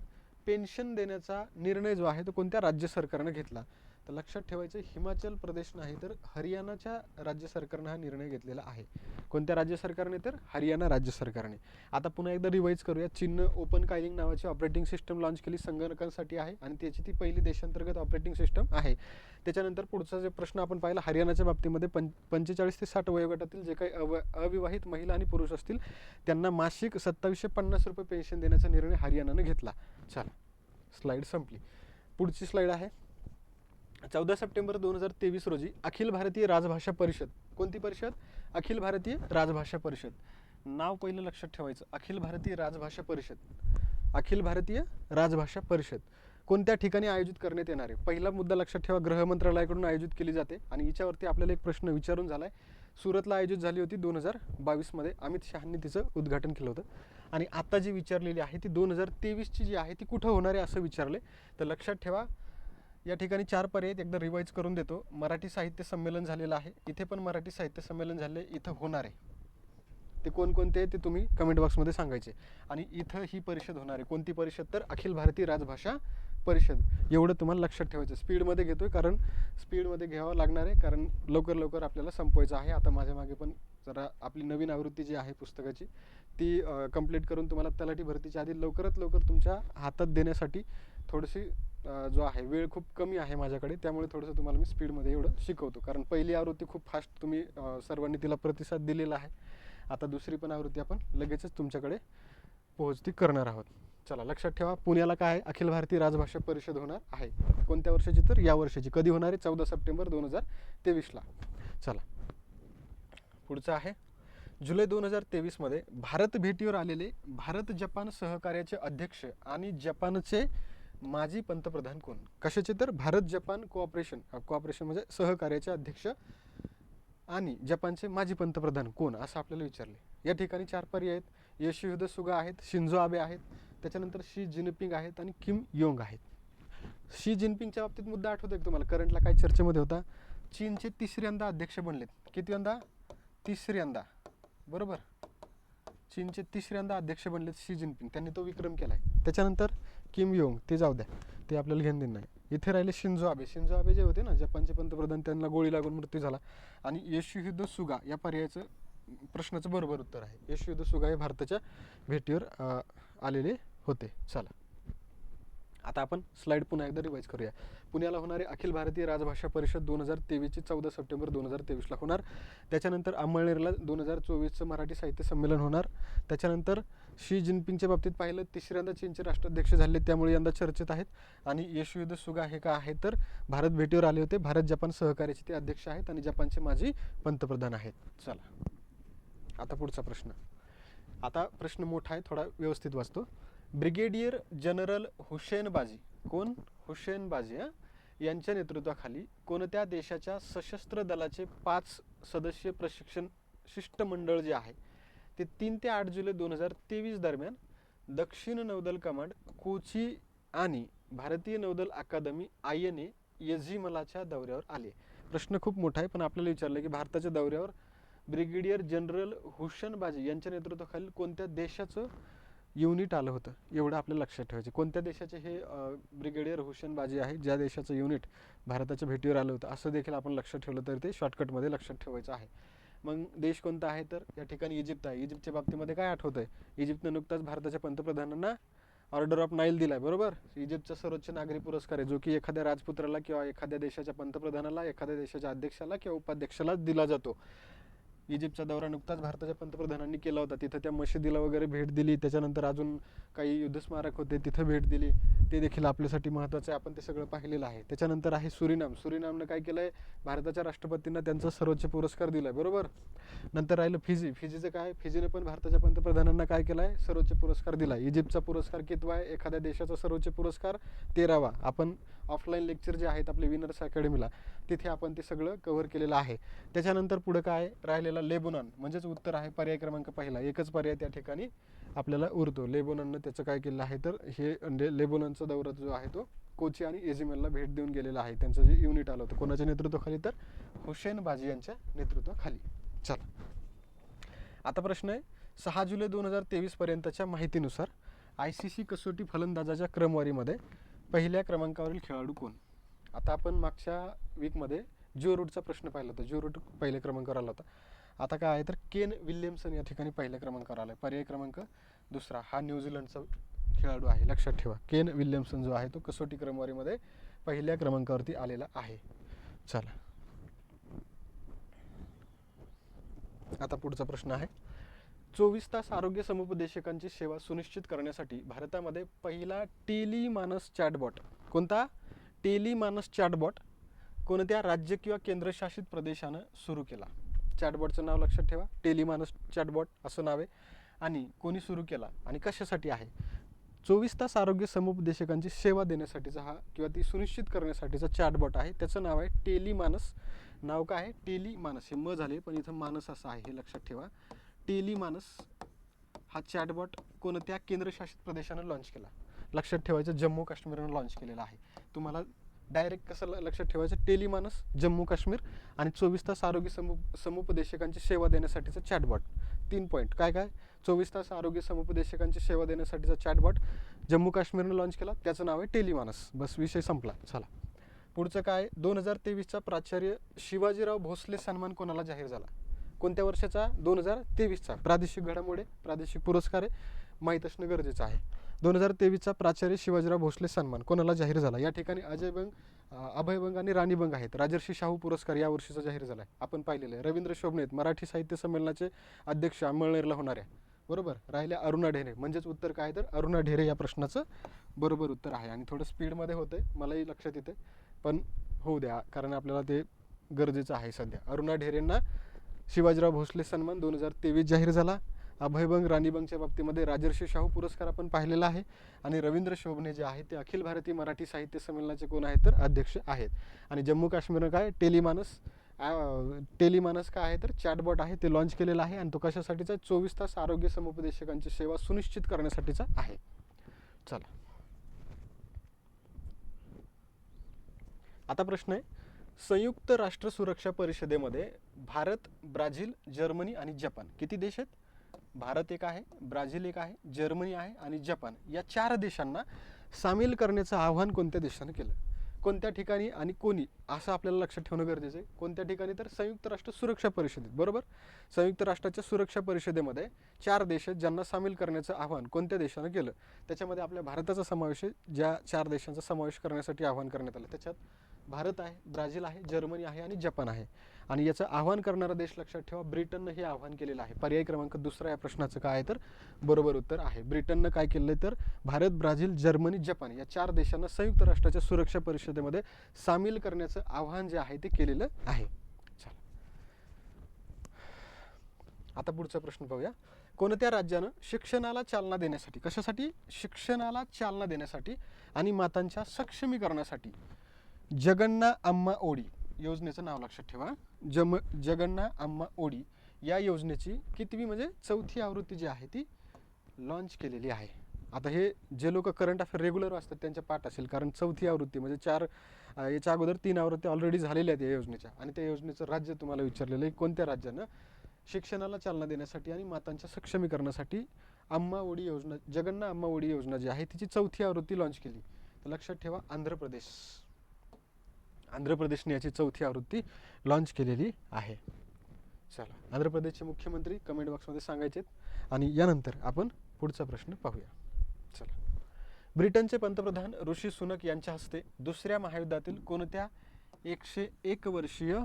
पेन्शन देण्याचा निर्णय जो आहे तो कोणत्या राज्य सरकारनं घेतला? तर लक्षात ठेवायचं, हिमाचल प्रदेश नाही तर हरियाणाच्या राज्य सरकारनं हा निर्णय घेतलेला आहे. कोणत्या राज्य सरकारने? तर हरियाणा राज्य सरकारने. आता पुन्हा एकदा रिवाईज करूया. चीननं ओपन कायलिन नावाची ऑपरेटिंग सिस्टम लॉन्च केली, संगणकांसाठी आहे आणि त्याची ती पहिली देशांतर्गत ऑपरेटिंग सिस्टम आहे. त्याच्यानंतर पुढचा जे प्रश्न आपण पाहिला हरियाणाच्या बाबतीमध्ये 45 ते 60 वयोगटातील जे काही अविवाहित महिला आणि पुरुष असतील त्यांना मासिक 2750 रुपये पेन्शन देण्याचा निर्णय हरियाणानं घेतला. चला, स्लाईड संपली. पुढची स्लाईड आहे. 14 सप्टेंबर 2023 रोजी अखिल भारतीय राजभाषा परिषद. कोणती परिषद? अखिल भारतीय राजभाषा परिषद. नाव पहिलं लक्षात ठेवायचं, अखिल भारतीय राजभाषा परिषद. अखिल भारतीय राजभाषा परिषद कोणत्या ठिकाणी आयोजित करण्यात येणार आहे? पहिला मुद्दा लक्षात ठेवा, गृह मंत्रालयाकडून आयोजित केली जाते. आणि हिच्यावरती आपल्याला एक प्रश्न विचारून झाला आहे. सुरतला आयोजित झाली होती 2022मध्ये. अमित शहांनी तिचं उद्घाटन केलं होतं. आणि आता जी विचारलेली आहे ती 2023ची जी आहे ती कुठं होणार आहे असं विचारले. तर लक्षात ठेवा, या ठिकाणी 4 पर्याय आहेत. एकदा रिवाईज करून देतो. मराठी साहित्य संमेलन झालेलं आहे, इथे पण मराठी साहित्य संमेलन झाले, इथं होणार आहे. ते कोणकोणते आहे ते तुम्ही कमेंट बॉक्समध्ये सांगायचे. आणि इथं ही परिषद होणार आहे. कोणती परिषद? तर अखिल भारतीय राजभाषा परिषद. एवढं तुम्हाला लक्षात ठेवायचं. स्पीडमध्ये घेतोय कारण स्पीडमध्ये घ्यावं लागणार आहे, कारण लवकर लवकर आपल्याला संपवायचं आहे. आता माझ्या मागे पण जरा आपली नवीन आवृत्ती जी आहे पुस्तकाची ती कंप्लीट करून तुम्हाला तलाठी भरतीच्या आधी लवकरात लवकर तुमच्या हातात देण्यासाठी थोडीशी जो आहे वेळ खूप कमी आहे माझ्याकडे, त्यामुळे थोडंसं तुम्हाला मी स्पीडमध्ये एवढं शिकवतो. कारण पहिली आवृत्ती खूप फास्ट तुम्ही सर्वांनी तिला प्रतिसाद दिलेला आहे. आता दुसरी पण आवृत्ती आपण लगेचच तुमच्याकडे पोहोचती करणार आहोत. चला, लक्षात ठेवा, पुण्याला काय आहे? अखिल भारतीय राजभाषा परिषद होणार आहे. कोणत्या वर्षाची? तर या वर्षाची. कधी होणार आहे? 14 सप्टेंबर 2023ला. चला, पुढचं आहे. जुलै 2023मध्ये भारत भेटीवर आलेले भारत जपान सहकार्याचे अध्यक्ष आणि जपानचे माजी पंतप्रधान कोण? कशाचे? तर भारत जपान कोऑपरेशन म्हणजे सहकार्याचे अध्यक्ष आणि जपानचे माजी पंतप्रधान कोण असं आपल्याला विचारले. या ठिकाणी 4 पर्याय आहेत. योशिहिदे सुगा आहेत, शिंझो आबे आहेत, त्याच्यानंतर शी जिनपिंग आहेत आणि किम योंग आहेत. शी जिनपिंगच्या बाबतीत मुद्दा आठवतोय का तुम्हाला? करंटला काय चर्चेमध्ये होता? चीनचे 3ऱ्यांदा अध्यक्ष बनलेत. कितव्यांदा? 3ऱ्यांदा. बरोबर, चीनचे 3ऱ्यांदा अध्यक्ष बनलेत शी जिनपिंग. त्यांनी तो विक्रम केलाय. त्याच्यानंतर किम योंग, ते जाऊ द्या, ते आपल्याला घेणं देणं नाही. इथे राहिले शिंझो आबे जे होते ना जपानचे पंतप्रधान, त्यांना गोळी लागून मृत्यू झाला. आणि योशिहिदे सुगा या पर्यायाचं प्रश्नाचं बरोबर उत्तर आहे. योशिहिदे सुगा हे भारताच्या भेटीवर आलेले होते. चला, आता आपण स्लाईड पुन्हा एकदा रिवाईज करूया. पुण्याला होणारे अखिल भारतीय राजभाषा परिषद 2023ची 14 सप्टेंबर 2023ला होणार. त्याच्यानंतर अमळनेरला 2024चं मराठी साहित्य संमेलन होणार. त्याच्यानंतर शी जिनपिंगच्या बाबतीत पाहिलं 3ऱ्यांदा चीनचे राष्ट्राध्यक्ष झाले, त्यामुळे यंदा चर्चेत आहेत. आणि योशिहिदे सुगा हे का आहे तर भारत भेटीवर आले होते, भारत जपान सहकार्याचे ते अध्यक्ष आहेत आणि जपानचे माजी पंतप्रधान आहेत. चला, आता पुढचा प्रश्न. आता प्रश्न मोठा आहे, थोडा व्यवस्थित वाचतो. ब्रिगेडियर जनरल हुसेन बाजी. कोण? हुसेन बाजी. यांच्या नेतृत्वाखाली कोणत्या देशाच्या सशस्त्र दलाचे 5 सदस्यीय प्रशिक्षण शिष्टमंडळ जे आहे ते 3 ते 8 जुलै 2023 दरम्यान दक्षिण नौदल कमांड कोची आणि भारतीय नौदल अकादमी INA यझिमलाच्या दौऱ्यावर आले? प्रश्न खूप मोठा आहे, पण आपल्याला विचारलं की भारताच्या दौऱ्यावर ब्रिगेडियर जनरल हुसेन बाजी यांच्या नेतृत्वाखाली कोणत्या देशाचं युनिट आलं होतं, एवढं आपल्याला लक्षात ठेवायचं. कोणत्या देशाचे हे ब्रिगेडियर हुसेन बाजी आहे, ज्या देशाचं युनिट भारताच्या भेटीवर आलं होतं, असं देखील आपण लक्षात ठेवलं तर ते शॉर्टकटमध्ये लक्षात ठेवायचं आहे. मग देश कोणता आहे तर या ठिकाणी इजिप्त आहे. इजिप्तच्या बाबतीमध्ये काय आठवतं आहे, इजिप्तनं नुकताच भारताच्या पंतप्रधानांना ऑर्डर ऑफ नाईल दिलाय, बरोबर. इजिप्तचा सर्वोच्च नागरी पुरस्कार आहे, जो की एखाद्या राजपुत्राला किंवा एखाद्या देशाच्या पंतप्रधानाला, एखाद्या देशाच्या अध्यक्षाला किंवा उपाध्यक्षाला दिला जातो. इजिप्तचा दौरा नुकताच भारताच्या पंतप्रधानांनी केला होता. तिथं त्या मशिदीला वगैरे भेट दिली, त्याच्यानंतर अजून काही युद्धस्मारक होते तिथं भेट दिली, ते देखील आपल्यासाठी महत्त्वाचं आहे, आपण ते सगळं पाहिलेलं आहे. त्याच्यानंतर आहे सुरिनाम. सुरिनामनं काय केलं आहे, भारताच्या राष्ट्रपतींना त्यांचा सर्वोच्च पुरस्कार दिला आहे, बरोबर. नंतर राहिलं फिजी. फिजीचं काय, फिजीने पण भारताच्या पंतप्रधानांना काय केलं आहे, सर्वोच्च पुरस्कार दिला. इजिप्तचा पुरस्कार कितवा आहे, एखाद्या देशाचा सर्वोच्च पुरस्कार 13वा. आपण ऑफलाईन लेक्चर जे आहेत आपले विनर्स अकॅडमीला, तिथे आपण ते सगळं कव्हर केलेलं आहे. त्याच्यानंतर पुढं काय राहिलेला, लेबनॉन, म्हणजेच उत्तर आहे पर्याय क्रमांक पहिला. एकच पर्याय त्या ठिकाणी आपल्याला उरतो. लेबनॉननं त्याचं काय केलं आहे तर हे लेबनॉनचा दौरा जो आहे तो कोची आणि यझिमलला भेट देऊन गेलेला आहे. त्यांचं जे युनिट आलं होतं कोणाच्या नेतृत्वाखाली तर हुसेन बाजी यांच्या नेतृत्वाखाली. चला, आता प्रश्न आहे 6 जुलै 2023 पर्यंतच्या माहितीनुसार ICC कसोटी फलंदाजाच्या क्रमवारीमध्ये पहिल्या क्रमांकावरील खेळाडू कोण? आता आपण मागच्या वीकमध्ये जो रूटचा प्रश्न पाहिला होता, जो रूट पहिल्या क्रमांकावर आला होता. आता काय आहे तर केन विल्यमसन या ठिकाणी पहिल्या क्रमांकावर आला आहे. पर्याय क्रमांक दुसरा हा न्यूझीलंडचा खेळाडू आहे, लक्षात ठेवा. केन विल्यमसन जो आहे तो कसोटी क्रमवारीमध्ये पहिल्या क्रमांकावरती आलेला आहे. चला, आता पुढचा प्रश्न आहे 24 तास आरोग्य समुपदेशकांची सेवा सुनिश्चित करण्यासाठी भारतामध्ये पहिला टेलिमानस चॅटबॉट कोणता? टेलिमानस चॅटबॉट कोणत्या राज्य किंवा केंद्रशासित प्रदेशानं सुरू केला? चॅटबॉटचं नाव लक्षात ठेवा, टेलिमानस चॅटबॉट असं नाव आहे. आणि कोणी सुरू केला आणि कशासाठी आहे? 24 तास आरोग्य समुपदेशकांची सेवा देण्यासाठीचा हा किंवा ती सुनिश्चित करण्यासाठीचा चॅटबॉट आहे. त्याचं नाव आहे टेलिमानस. नाव काय आहे? टेलिमानस. हे म झाले पण इथं मानस असं आहे, हे लक्षात ठेवा. टेलिमानस हा चॅटबॉट कोणत्या केंद्रशासित प्रदेशानं लॉन्च केला? लक्षात ठेवायचं, जम्मू काश्मीरनं लॉन्च केलेला आहे. तुम्हाला डायरेक्ट कसं लक्षात ठेवायचं, टेलिमानस जम्मू काश्मीर आणि 24 तास आरोग्य समुपदेशकांची सेवा देण्यासाठीचा चॅटबॉट. 3 पॉईंट काय काय, 24 तास आरोग्य समुपदेशकांची सेवा देण्यासाठीचा चॅटबॉट जम्मू काश्मीरनं लॉन्च केला, त्याचं नाव आहे टेलिमानस. बस, विषय संपला. चला, पुढचं काय, 2023चा प्राचार्य शिवाजीराव भोसले सन्मान कोणाला जाहीर झाला? कोणत्या वर्षाचा? 2023चा. प्रादेशिक घडामोडी, प्रादेशिक पुरस्कार आहे, माहीत असणं गरजेचं आहे. 2023चा प्राचार्य शिवाजीराव भोसले सन्मान कोणाला जाहीर झाला? या ठिकाणी अभयभंग आणि राणीभंग आहेत. राजर्षी शाहू पुरस्कार या वर्षीचा जाहीर झाला आहे, आपण पाहिलेलं आहे. रवींद्र शोभनेत मराठी साहित्य संमेलनाचे अध्यक्ष अमळनेरला होणार आहे, बरोबर. राहिल्या अरुणा ढेरे, म्हणजेच उत्तर काय तर अरुणा ढेरे या प्रश्नाचं बरोबर उत्तर आहे. आणि थोडं स्पीडमध्ये होतंय, मलाही लक्षात येते, पण होऊ द्या कारण आपल्याला ते गरजेचं आहे सध्या. अरुणा ढेरेंना शिवाजीराव भोसले सन्मान 2023 जाहीर झाला. अभयभंग राणीभंगच्या बाबतीमध्ये राजर्षी शाहू पुरस्कार आपण पाहिलेला आहे. आणि रवींद्र शोभने जे आहे ते अखिल भारतीय मराठी साहित्य संमेलनाचे कोण आहेत तर अध्यक्ष आहेत. आणि जम्मू काश्मीरनं काय टेलिमानस काय आहे तर चॅटबॉट आहे, ते लॉन्च केलेलं आहे. आणि तो कशासाठीचा? 24 तास आरोग्य समुपदेशकांची सेवा सुनिश्चित करण्यासाठीचा आहे. चला, आता प्रश्न आहे संयुक्त राष्ट्र सुरक्षा परिषदेमध्ये भारत, ब्राझील, जर्मनी आणि जपान किती देश आहेत? भारत एक आहे, ब्राझील एक आहे, जर्मनी आहे आणि जपान, या 4 देशांना सामील करण्याचं आव्हान कोणत्या देशानं केलं? कोणत्या ठिकाणी आणि कोणी, असं आपल्याला लक्षात ठेवणं गरजेचं आहे. कोणत्या ठिकाणी तर संयुक्त राष्ट्र सुरक्षा परिषदेत, बरोबर. संयुक्त राष्ट्राच्या सुरक्षा परिषदेमध्ये 4 देश आहेत ज्यांना सामील करण्याचं आव्हान कोणत्या देशानं केलं? त्याच्यामध्ये आपल्या भारताचा समावेश आहे. ज्या 4 देशांचा समावेश करण्यासाठी आव्हान करण्यात आलं त्याच्यात भारत आहे, ब्राझील आहे, जर्मनी आहे आणि जपान आहे. आणि याचं आव्हान करणारा देश लक्षात ठेवा, ब्रिटननं हे आव्हान केलेलं आहे. पर्याय क्रमांक दुसरा या प्रश्नाचं काय आहे तर बरोबर उत्तर आहे. ब्रिटननं काय केलं आहे तर भारत, ब्राझील, जर्मनी, जपान या 4 देशांना संयुक्त राष्ट्राच्या सुरक्षा परिषदेमध्ये सामील करण्याचं आव्हान जे आहे ते केलेलं आहे. चला, आता पुढचा प्रश्न पाहूया. कोणत्या राज्यानं शिक्षणाला चालना देण्यासाठी, कशासाठी? शिक्षणाला चालना देण्यासाठी आणि मातांच्या सक्षमीकरणासाठी जगन्ना अम्मा ओडी योजनेचं नाव लक्षात ठेवा. जगन्ना अम्मा ओडी या योजनेची कितवी म्हणजे चौथी आवृत्ती जी आहे ती लॉन्च केलेली आहे. आता हे जे लोक करंट अफेअर रेग्युलर वाचतात त्यांच्या पाठ असेल, कारण चौथी आवृत्ती म्हणजे याच्या अगोदर 3 आवृत्ती ऑलरेडी झालेल्या आहेत या योजनेच्या. आणि त्या योजनेचं राज्य तुम्हाला विचारलेलं आहे, कोणत्या राज्यानं शिक्षणाला चालना देण्यासाठी आणि मातांच्या सक्षमीकरणासाठी अम्मा ओडी योजना, जगन्ना अम्मा ओडी योजना जी आहे तिची चौथी आवृत्ती लॉन्च केली. तर लक्षात ठेवा आंध्र प्रदेश. आंध्र प्रदेशने याची चौथी आवृत्ती लॉन्च केलेली आहे. चला, आंध्र प्रदेशचे मुख्यमंत्री कमेंट बॉक्समध्ये सांगायचे. आणि यानंतर आपण पुढचा प्रश्न पाहूया. चला, ब्रिटनचे पंतप्रधान ऋषी सुनक यांच्या हस्ते दुसऱ्या महायुद्धातील कोणत्या 101 वर्षीय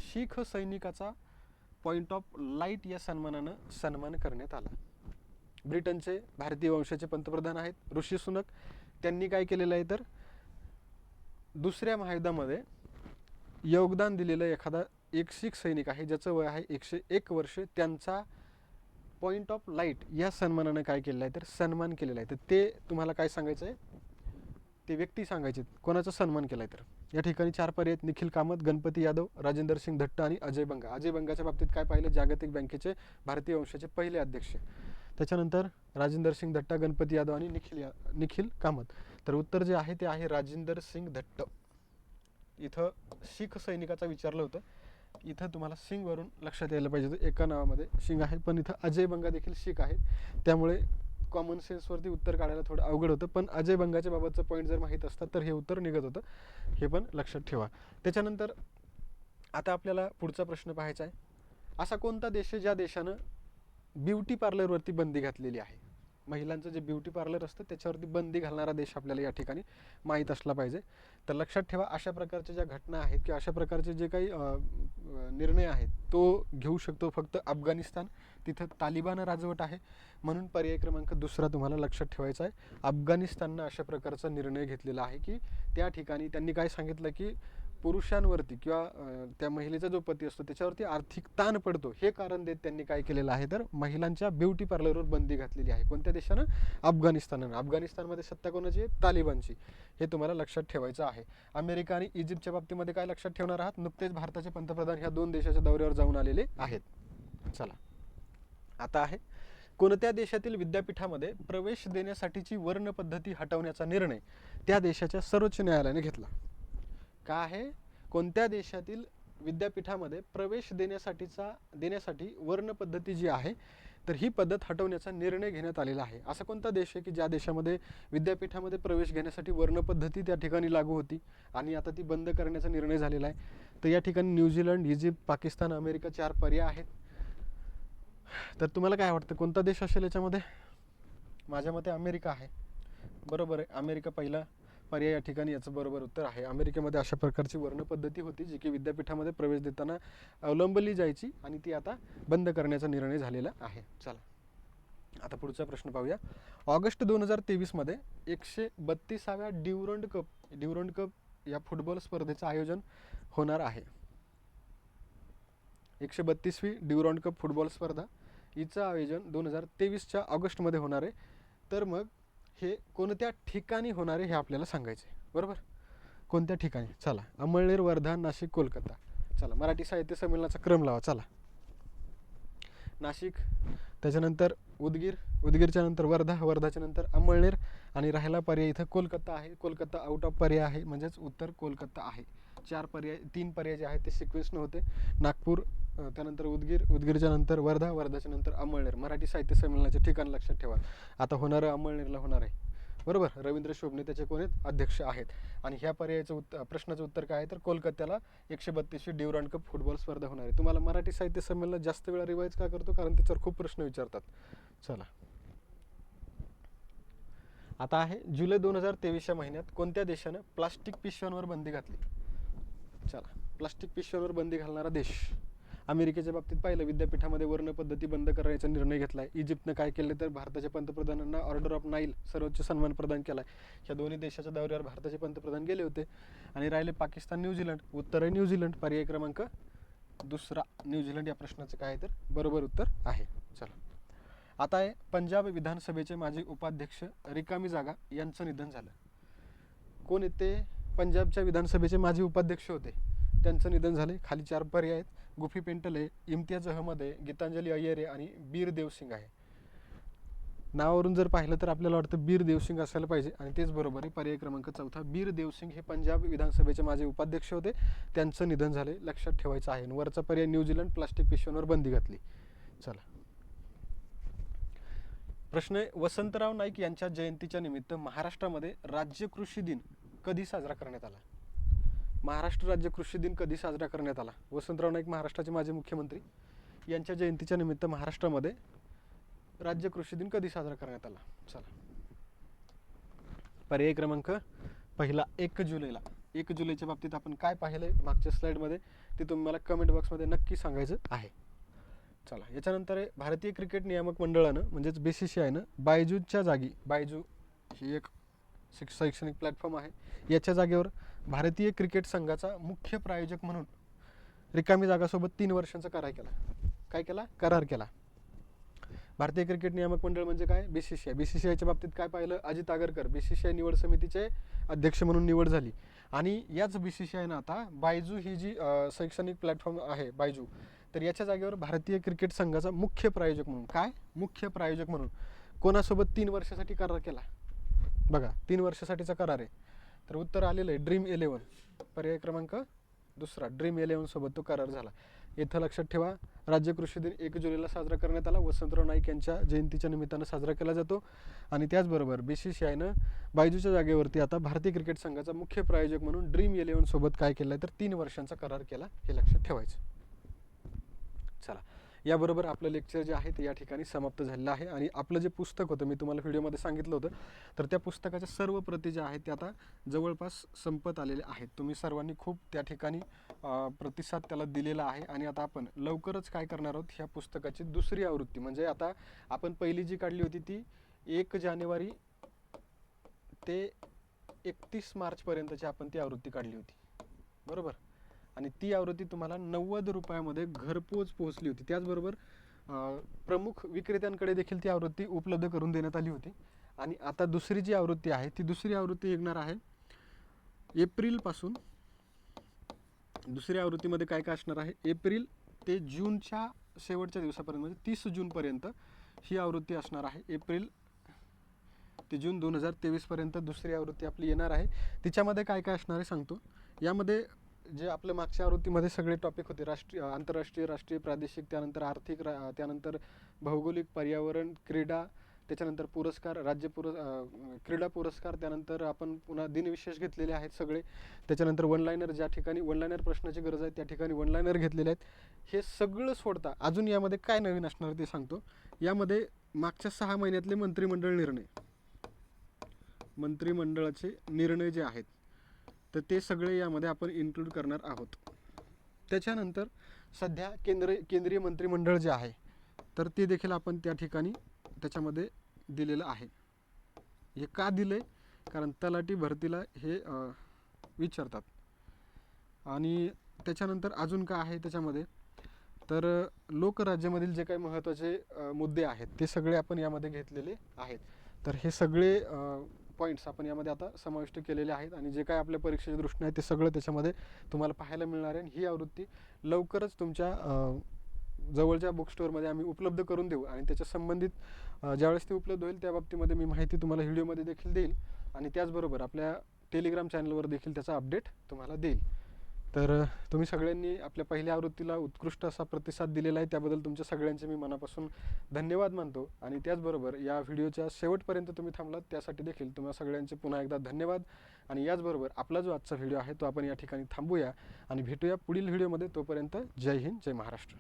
शीख सैनिकाचा पॉइंट ऑफ लाईट या सन्मानानं सन्मान करण्यात आला. ब्रिटनचे भारतीय वंशाचे पंतप्रधान आहेत ऋषी सुनक. त्यांनी काय केलेलं आहे तर दुसऱ्या महायुद्धामध्ये योगदान दिलेलं एखादा एक शीख सैनिक आहे ज्याचं वय आहे 101 वर्ष, त्यांचा पॉइंट ऑफ लाईट या सन्मानानं काय केलेलं आहे तर सन्मान केलेला आहे. तर ते तुम्हाला काय सांगायचं आहे, ते व्यक्ती सांगायचे कोणाचा सन्मान केला आहे. तर या ठिकाणी 4 पर्याय आहेत: निखिल कामत, गणपती यादव, राजेंद्र सिंग धट्ट आणि अजय बंगा. अजय बंगाच्या बाबतीत काय पाहिलं, जागतिक बँकेचे भारतीय वंशाचे पहिले अध्यक्ष. त्याच्यानंतर राजेंद्र सिंग धट्टा, गणपती यादव आणि निखिल कामत. तर उत्तर जे आहे ते आहे राजेंद्र सिंग धट्ट. इथं शीख सैनिकाचा विचारलं होतं, इथं तुम्हाला सिंग वरून लक्षात यायला पाहिजे, एका नावामध्ये सिंग आहे, पण इथं अजय बंगा देखील शीख आहे, त्यामुळे कॉमन सेन्सवरती उत्तर काढायला थोडं अवघड होतं. पण अजय बंगाच्या बाबतचं पॉईंट जर माहीत असतात तर हे उत्तर निघत होतं, हे पण लक्षात ठेवा. त्याच्यानंतर आता आपल्याला पुढचा प्रश्न पाहायचा आहे. असा कोणता देश आहे ज्या देशानं ब्युटी पार्लरवरती बंदी घातलेली आहे? महिलांचं जे ब्युटी पार्लर असतं त्याच्यावरती बंदी घालणारा देश आपल्याला या ठिकाणी माहीत असला पाहिजे. तर लक्षात ठेवा, अशा प्रकारच्या ज्या घटना आहेत किंवा अशा प्रकारचे जे काही निर्णय आहेत तो घेऊ शकतो फक्त अफगाणिस्तान. तिथं तालिबान राजवट आहे, म्हणून पर्याय क्रमांक 2 तुम्हाला लक्षात ठेवायचा आहे. अफगाणिस्ताननं अशा प्रकारचा निर्णय घेतलेला आहे की त्या ठिकाणी त्यांनी काय सांगितलं की पुरुषांवरती किंवा त्या महिलेचा जो पती असतो त्याच्यावरती आर्थिक ताण पडतो, हे कारण देत त्यांनी काय केलेलं आहे तर महिलांच्या ब्युटी पार्लरवर बंदी घातलेली आहे. कोणत्या देशानं? अफगाणिस्ताननं. अफगाणिस्तानमध्ये सत्ता कोणाची आहे? तालिबानची. हे तुम्हाला लक्षात ठेवायचं आहे. अमेरिका आणि इजिप्तच्या बाबतीमध्ये काय लक्षात ठेवणार आहात? नुकतेच भारताचे पंतप्रधान ह्या 2 देशाच्या दौऱ्यावर जाऊन आलेले आहेत. चला, आता आहे कोणत्या देशातील विद्यापीठामध्ये प्रवेश देण्यासाठीची वर्ण पद्धती हटवण्याचा निर्णय त्या देशाच्या सर्वोच्च न्यायालयाने घेतला? काय आहे? कोणत्या देशातील विद्यापीठामध्ये प्रवेश देण्यासाठी वर्ण पद्धती जी आहे तर ही पद्धत हटवण्याचा निर्णय घेण्यात आलेला आहे. असा कोणता देश आहे की ज्या देशामध्ये विद्यापीठामध्ये प्रवेश घेण्यासाठी वर्ण पद्धती त्या ठिकाणी लागू होती आणि आता ती बंद करण्याचा निर्णय झालेला आहे? तर या ठिकाणी न्यूझीलंड, इजिप्त, पाकिस्तान, अमेरिका 4 पर्याय आहेत. तर तुम्हाला काय वाटतं कोणता देश असेल याच्यामध्ये? माझ्या मते अमेरिका आहे. बरोबर आहे, अमेरिका पहिला पर्याय या ठिकाणी याचं बरोबर उत्तर आहे. अमेरिकेमध्ये अशा प्रकारची वर्ण पद्धती होती जी की विद्यापीठामध्ये प्रवेश देताना अवलंबली जायची आणि ती आता बंद करण्याचा निर्णय झालेला आहे. चला, आता पुढचा प्रश्न पाहूया. ऑगस्ट 2023 मध्ये 132व्या ड्युरंड कप या फुटबॉल स्पर्धेचं आयोजन होणार आहे. 132वी ड्युरंड कप फुटबॉल स्पर्धा हिचं आयोजन 2023च्या ऑगस्टमध्ये होणार आहे. तर मग हे कोणत्या ठिकाणी होणार आहे हे आपल्याला सांगायचं आहे. बरोबर, कोणत्या ठिकाणी? चला, अमळनेर, वर्धा, नाशिक, कोलकाता. चला, मराठी साहित्य संमेलनाचा क्रम लावा. चला, नाशिक, त्याच्यानंतर उदगीरच्या नंतर वर्धा, वर्धाच्या नंतर अमळनेर आणि राहायला पर्याय इथं कोलकाता आहे. कोलकाता आउट ऑफ पर्याय आहे, म्हणजेच उत्तर कोलकाता आहे. 3 पर्याय जे आहेत ते सिक्वेन्सनं होते. नागपूर, त्यानंतर उदगीरच्या नंतर वर्धा, वर्धाच्या नंतर अमळनेर. मराठी साहित्य संमेलनाचे ठिकाण लक्षात ठेवा. आता होणारं अमळनेरला होणार आहे. बरोबर, रवींद्र शोभने त्याचे कोण आहेत? अध्यक्ष आहेत. आणि ह्या पर्यायाचं प्रश्नाचं उत्तर काय आहे तर कोलकात्याला 132वी ड्युरंड कप फुटबॉल स्पर्धा होणार आहे. तुम्हाला मराठी साहित्य संमेलनात जास्त वेळा रिवाईज का करतो? कारण त्याच्यावर खूप प्रश्न विचारतात. चला, आता आहे जुलै 2023च्या महिन्यात कोणत्या देशानं प्लास्टिक पिशव्यांवर बंदी घातली? चला, प्लास्टिक पिशव्यांवर बंदी घालणारा देश. अमेरिकेच्या बाबतीत पाहिलं, विद्यापीठामध्ये वर्ण पद्धती बंद करण्याचा निर्णय घेतला आहे. इजिप्तनं काय केलं तर भारताच्या पंतप्रधानांना ऑर्डर ऑफ नाईल सर्वोच्च सन्मान प्रदान केला आहे. ह्या दोन्ही देशाच्या दौऱ्यावर भारताचे पंतप्रधान गेले होते. आणि राहिले पाकिस्तान, न्यूझीलंड. उत्तर आहे न्यूझीलंड. पर्याय क्रमांक 2 न्यूझीलंड या प्रश्नाचं काय आहे तर बरोबर उत्तर आहे. चला, आता आहे पंजाब विधानसभेचे माजी उपाध्यक्ष रिकामी जागा यांचं निधन झालं. कोण येते? पंजाबच्या विधानसभेचे माजी उपाध्यक्ष होते, त्यांचं निधन झाले. खाली 4 पर्याय आहेत. गुफी पेंटल आहे, इम्तियाज अहमद आहे, गीतांजली अय्यर आहे आणि बीर देवसिंग आहे. नावावरून जर पाहिलं तर आपल्याला वाटतं बीर देवसिंग असायला पाहिजे आणि तेच बरोबर आहे. पर्याय क्रमांक 4 बीर देवसिंग हे पंजाब विधानसभेचे माजी उपाध्यक्ष होते, त्यांचं निधन झाले, लक्षात ठेवायचं आहे. वरचा पर्याय न्यूझीलंड प्लास्टिक पिशव्यांवर बंदी घातली. चला, प्रश्न आहे, वसंतराव नाईक यांच्या जयंतीच्या निमित्त महाराष्ट्रामध्ये राज्य कृषी दिन कधी साजरा करण्यात आला? महाराष्ट्र राज्य कृषी दिन कधी साजरा करण्यात आला? वसंतराव नाईक महाराष्ट्राचे माजी मुख्यमंत्री, यांच्या जयंतीच्या निमित्त महाराष्ट्रामध्ये राज्य कृषी दिन कधी साजरा करण्यात आला? चला, पर्याय क्रमांक पहिला 1 जुलैला. 1 जुलैच्या बाबतीत आपण काय पाहिलंय मागच्या स्लाइडमध्ये ते तुम्ही मला कमेंट बॉक्समध्ये नक्की सांगायचं आहे. चला, याच्यानंतर आहे, भारतीय क्रिकेट नियामक मंडळानं म्हणजेच BCCIनं बायजूच्या जागी, बायजू ही एक शैक्षणिक प्लॅटफॉर्म आहे, याच्या जागेवर भारतीय क्रिकेट संघाचा मुख्य प्रायोजक म्हणून रिकामी जागासोबत 3 वर्षांचा करार केला. काय केला? करार केला. भारतीय क्रिकेट नियामक मंडळ म्हणजे काय? BCCI. BCCIच्या बाबतीत काय पाहिलं? अजित आगरकर BCCI निवड समितीचे अध्यक्ष म्हणून निवड झाली आणि याच BCCIनं आता बायजू ही जी शैक्षणिक प्लॅटफॉर्म आहे बायजू, तर याच्या जागेवर भारतीय क्रिकेट संघाचा मुख्य प्रायोजक म्हणून, काय मुख्य प्रायोजक म्हणून कोणासोबत 3 वर्षासाठी करार केला? बघा, 3 वर्षासाठीचा करार आहे. तर उत्तर आलेलं आहे Dream11. पर्याय क्रमांक 2 Dream11 सोबत तो करार झाला. इथं लक्षात ठेवा, राज्य कृषी दिन 1 जुलैला साजरा करण्यात आला, वसंतराव नाईक यांच्या जयंतीच्या निमित्तानं साजरा केला जातो. आणि त्याचबरोबर BCCIनं बायजूच्या जागेवरती आता भारतीय क्रिकेट संघाचा मुख्य प्रायोजक म्हणून Dream11 सोबत काय केलं आहे तर 3 वर्षांचा करार केला, हे लक्षात ठेवायचं. चला, याबरोबर आपलं लेक्चर जे आहे ते या ठिकाणी समाप्त झालेलं आहे. आणि आपलं जे पुस्तक होतं, मी तुम्हाला व्हिडिओमध्ये सांगितलं होतं, तर त्या पुस्तकाच्या सर्व प्रती ज्या आहेत त्या आता जवळपास संपत आलेल्या आहेत. तुम्ही सर्वांनी खूप त्या ठिकाणी प्रतिसाद त्याला दिलेला आहे आणि आता आपण लवकरच काय करणार आहोत, ह्या पुस्तकाची दुसरी आवृत्ती, म्हणजे आता आपण पहिली जी काढली होती ती 1 जानेवारी ते 31 मार्चपर्यंतची आपण ती आवृत्ती काढली होती, बरोबर. आणि ती आवृत्ती तुम्हाला 90 रुपयामध्ये घरपोच पोहोचली होती. त्याचबरोबर प्रमुख विक्रेत्यांकडे देखील ती आवृत्ती उपलब्ध करून देण्यात आली होती. आणि आता दुसरी जी आवृत्ती आहे ती दुसरी आवृत्ती निघणार आहे एप्रिलपासून. दुसऱ्या आवृत्तीमध्ये काय काय असणार आहे, एप्रिल ते जूनच्या शेवटच्या दिवसापर्यंत म्हणजे 30 जूनपर्यंत ही आवृत्ती असणार आहे. एप्रिल ते जून 2023 पर्यंत दुसरी आवृत्ती आपली येणार आहे. तिच्यामध्ये काय काय असणार आहे सांगतो. यामध्ये जे आपल्या मागच्या आवृत्तीमध्ये सगळे टॉपिक होते, राष्ट्रीय, आंतरराष्ट्रीय, राष्ट्रीय, प्रादेशिक, त्यानंतर आर्थिक, त्यानंतर भौगोलिक, पर्यावरण, क्रीडा, त्याच्यानंतर पुरस्कार, क्रीडा पुरस्कार, त्यानंतर आपण पुन्हा दिनविशेष घेतलेले आहेत सगळे. त्याच्यानंतर वन लायनर, ज्या ठिकाणी वन लायनर प्रश्नाची गरज आहे त्या ठिकाणी वन लायनर घेतलेले आहेत. हे सगळं सोडता अजून यामध्ये काय नवीन असणार ते सांगतो. यामध्ये मागच्या 6 महिन्यातले मंत्रिमंडळाचे निर्णय जे आहेत तर ते सगळे यामध्ये आपण इन्क्लूड करणार आहोत. त्याच्यानंतर सध्या केंद्रीय मंत्रिमंडळ जे आहे तर ते देखील आपण त्या ठिकाणी त्याच्यामध्ये दिलेलं आहे. हे का दिलंय? कारण तलाठी भरतीला हे विचारतात. आणि त्याच्यानंतर अजून काय आहे त्याच्यामध्ये, तर लोकराज्यामधील जे काही महत्त्वाचे मुद्दे आहेत ते सगळे आपण यामध्ये घेतलेले आहेत. तर हे सगळे पॉईंट्स आपण यामध्ये आता समाविष्ट केलेले आहेत आणि जे काय आपल्या परीक्षेच्या दृष्टीने आहे ते सगळं त्याच्यामध्ये तुम्हाला पाहायला मिळणार आहे. ही आवृत्ती लवकरच तुमच्या जवळच्या बुक स्टोअरमध्ये आम्ही उपलब्ध करून देऊ आणि त्याच्या संबंधित ज्यावेळेस ते उपलब्ध होईल त्या बाबतीमध्ये मी माहिती तुम्हाला व्हिडिओमध्ये देखील देईल आणि त्याचबरोबर आपल्या टेलिग्राम चॅनलवर देखील त्याचा अपडेट तुम्हाला देईल. तर तुम्ही सगळ्यांनी आपल्या पहिल्या आवृत्तीला उत्कृष्ट असा प्रतिसाद दिलेला आहे, त्याबद्दल तुमच्या सगळ्यांचे मी मनापासून धन्यवाद मानतो. आणि त्याचबरोबर या व्हिडिओच्या शेवटपर्यंत तुम्ही थांबलात त्यासाठी देखील तुम्हाला सगळ्यांचे पुन्हा एकदा धन्यवाद. आणि याचबरोबर आपला जो आजचा व्हिडिओ आहे तो आपण या ठिकाणी थांबूया आणि भेटूया पुढील व्हिडिओमध्ये. तोपर्यंत जय हिंद, जय महाराष्ट्र.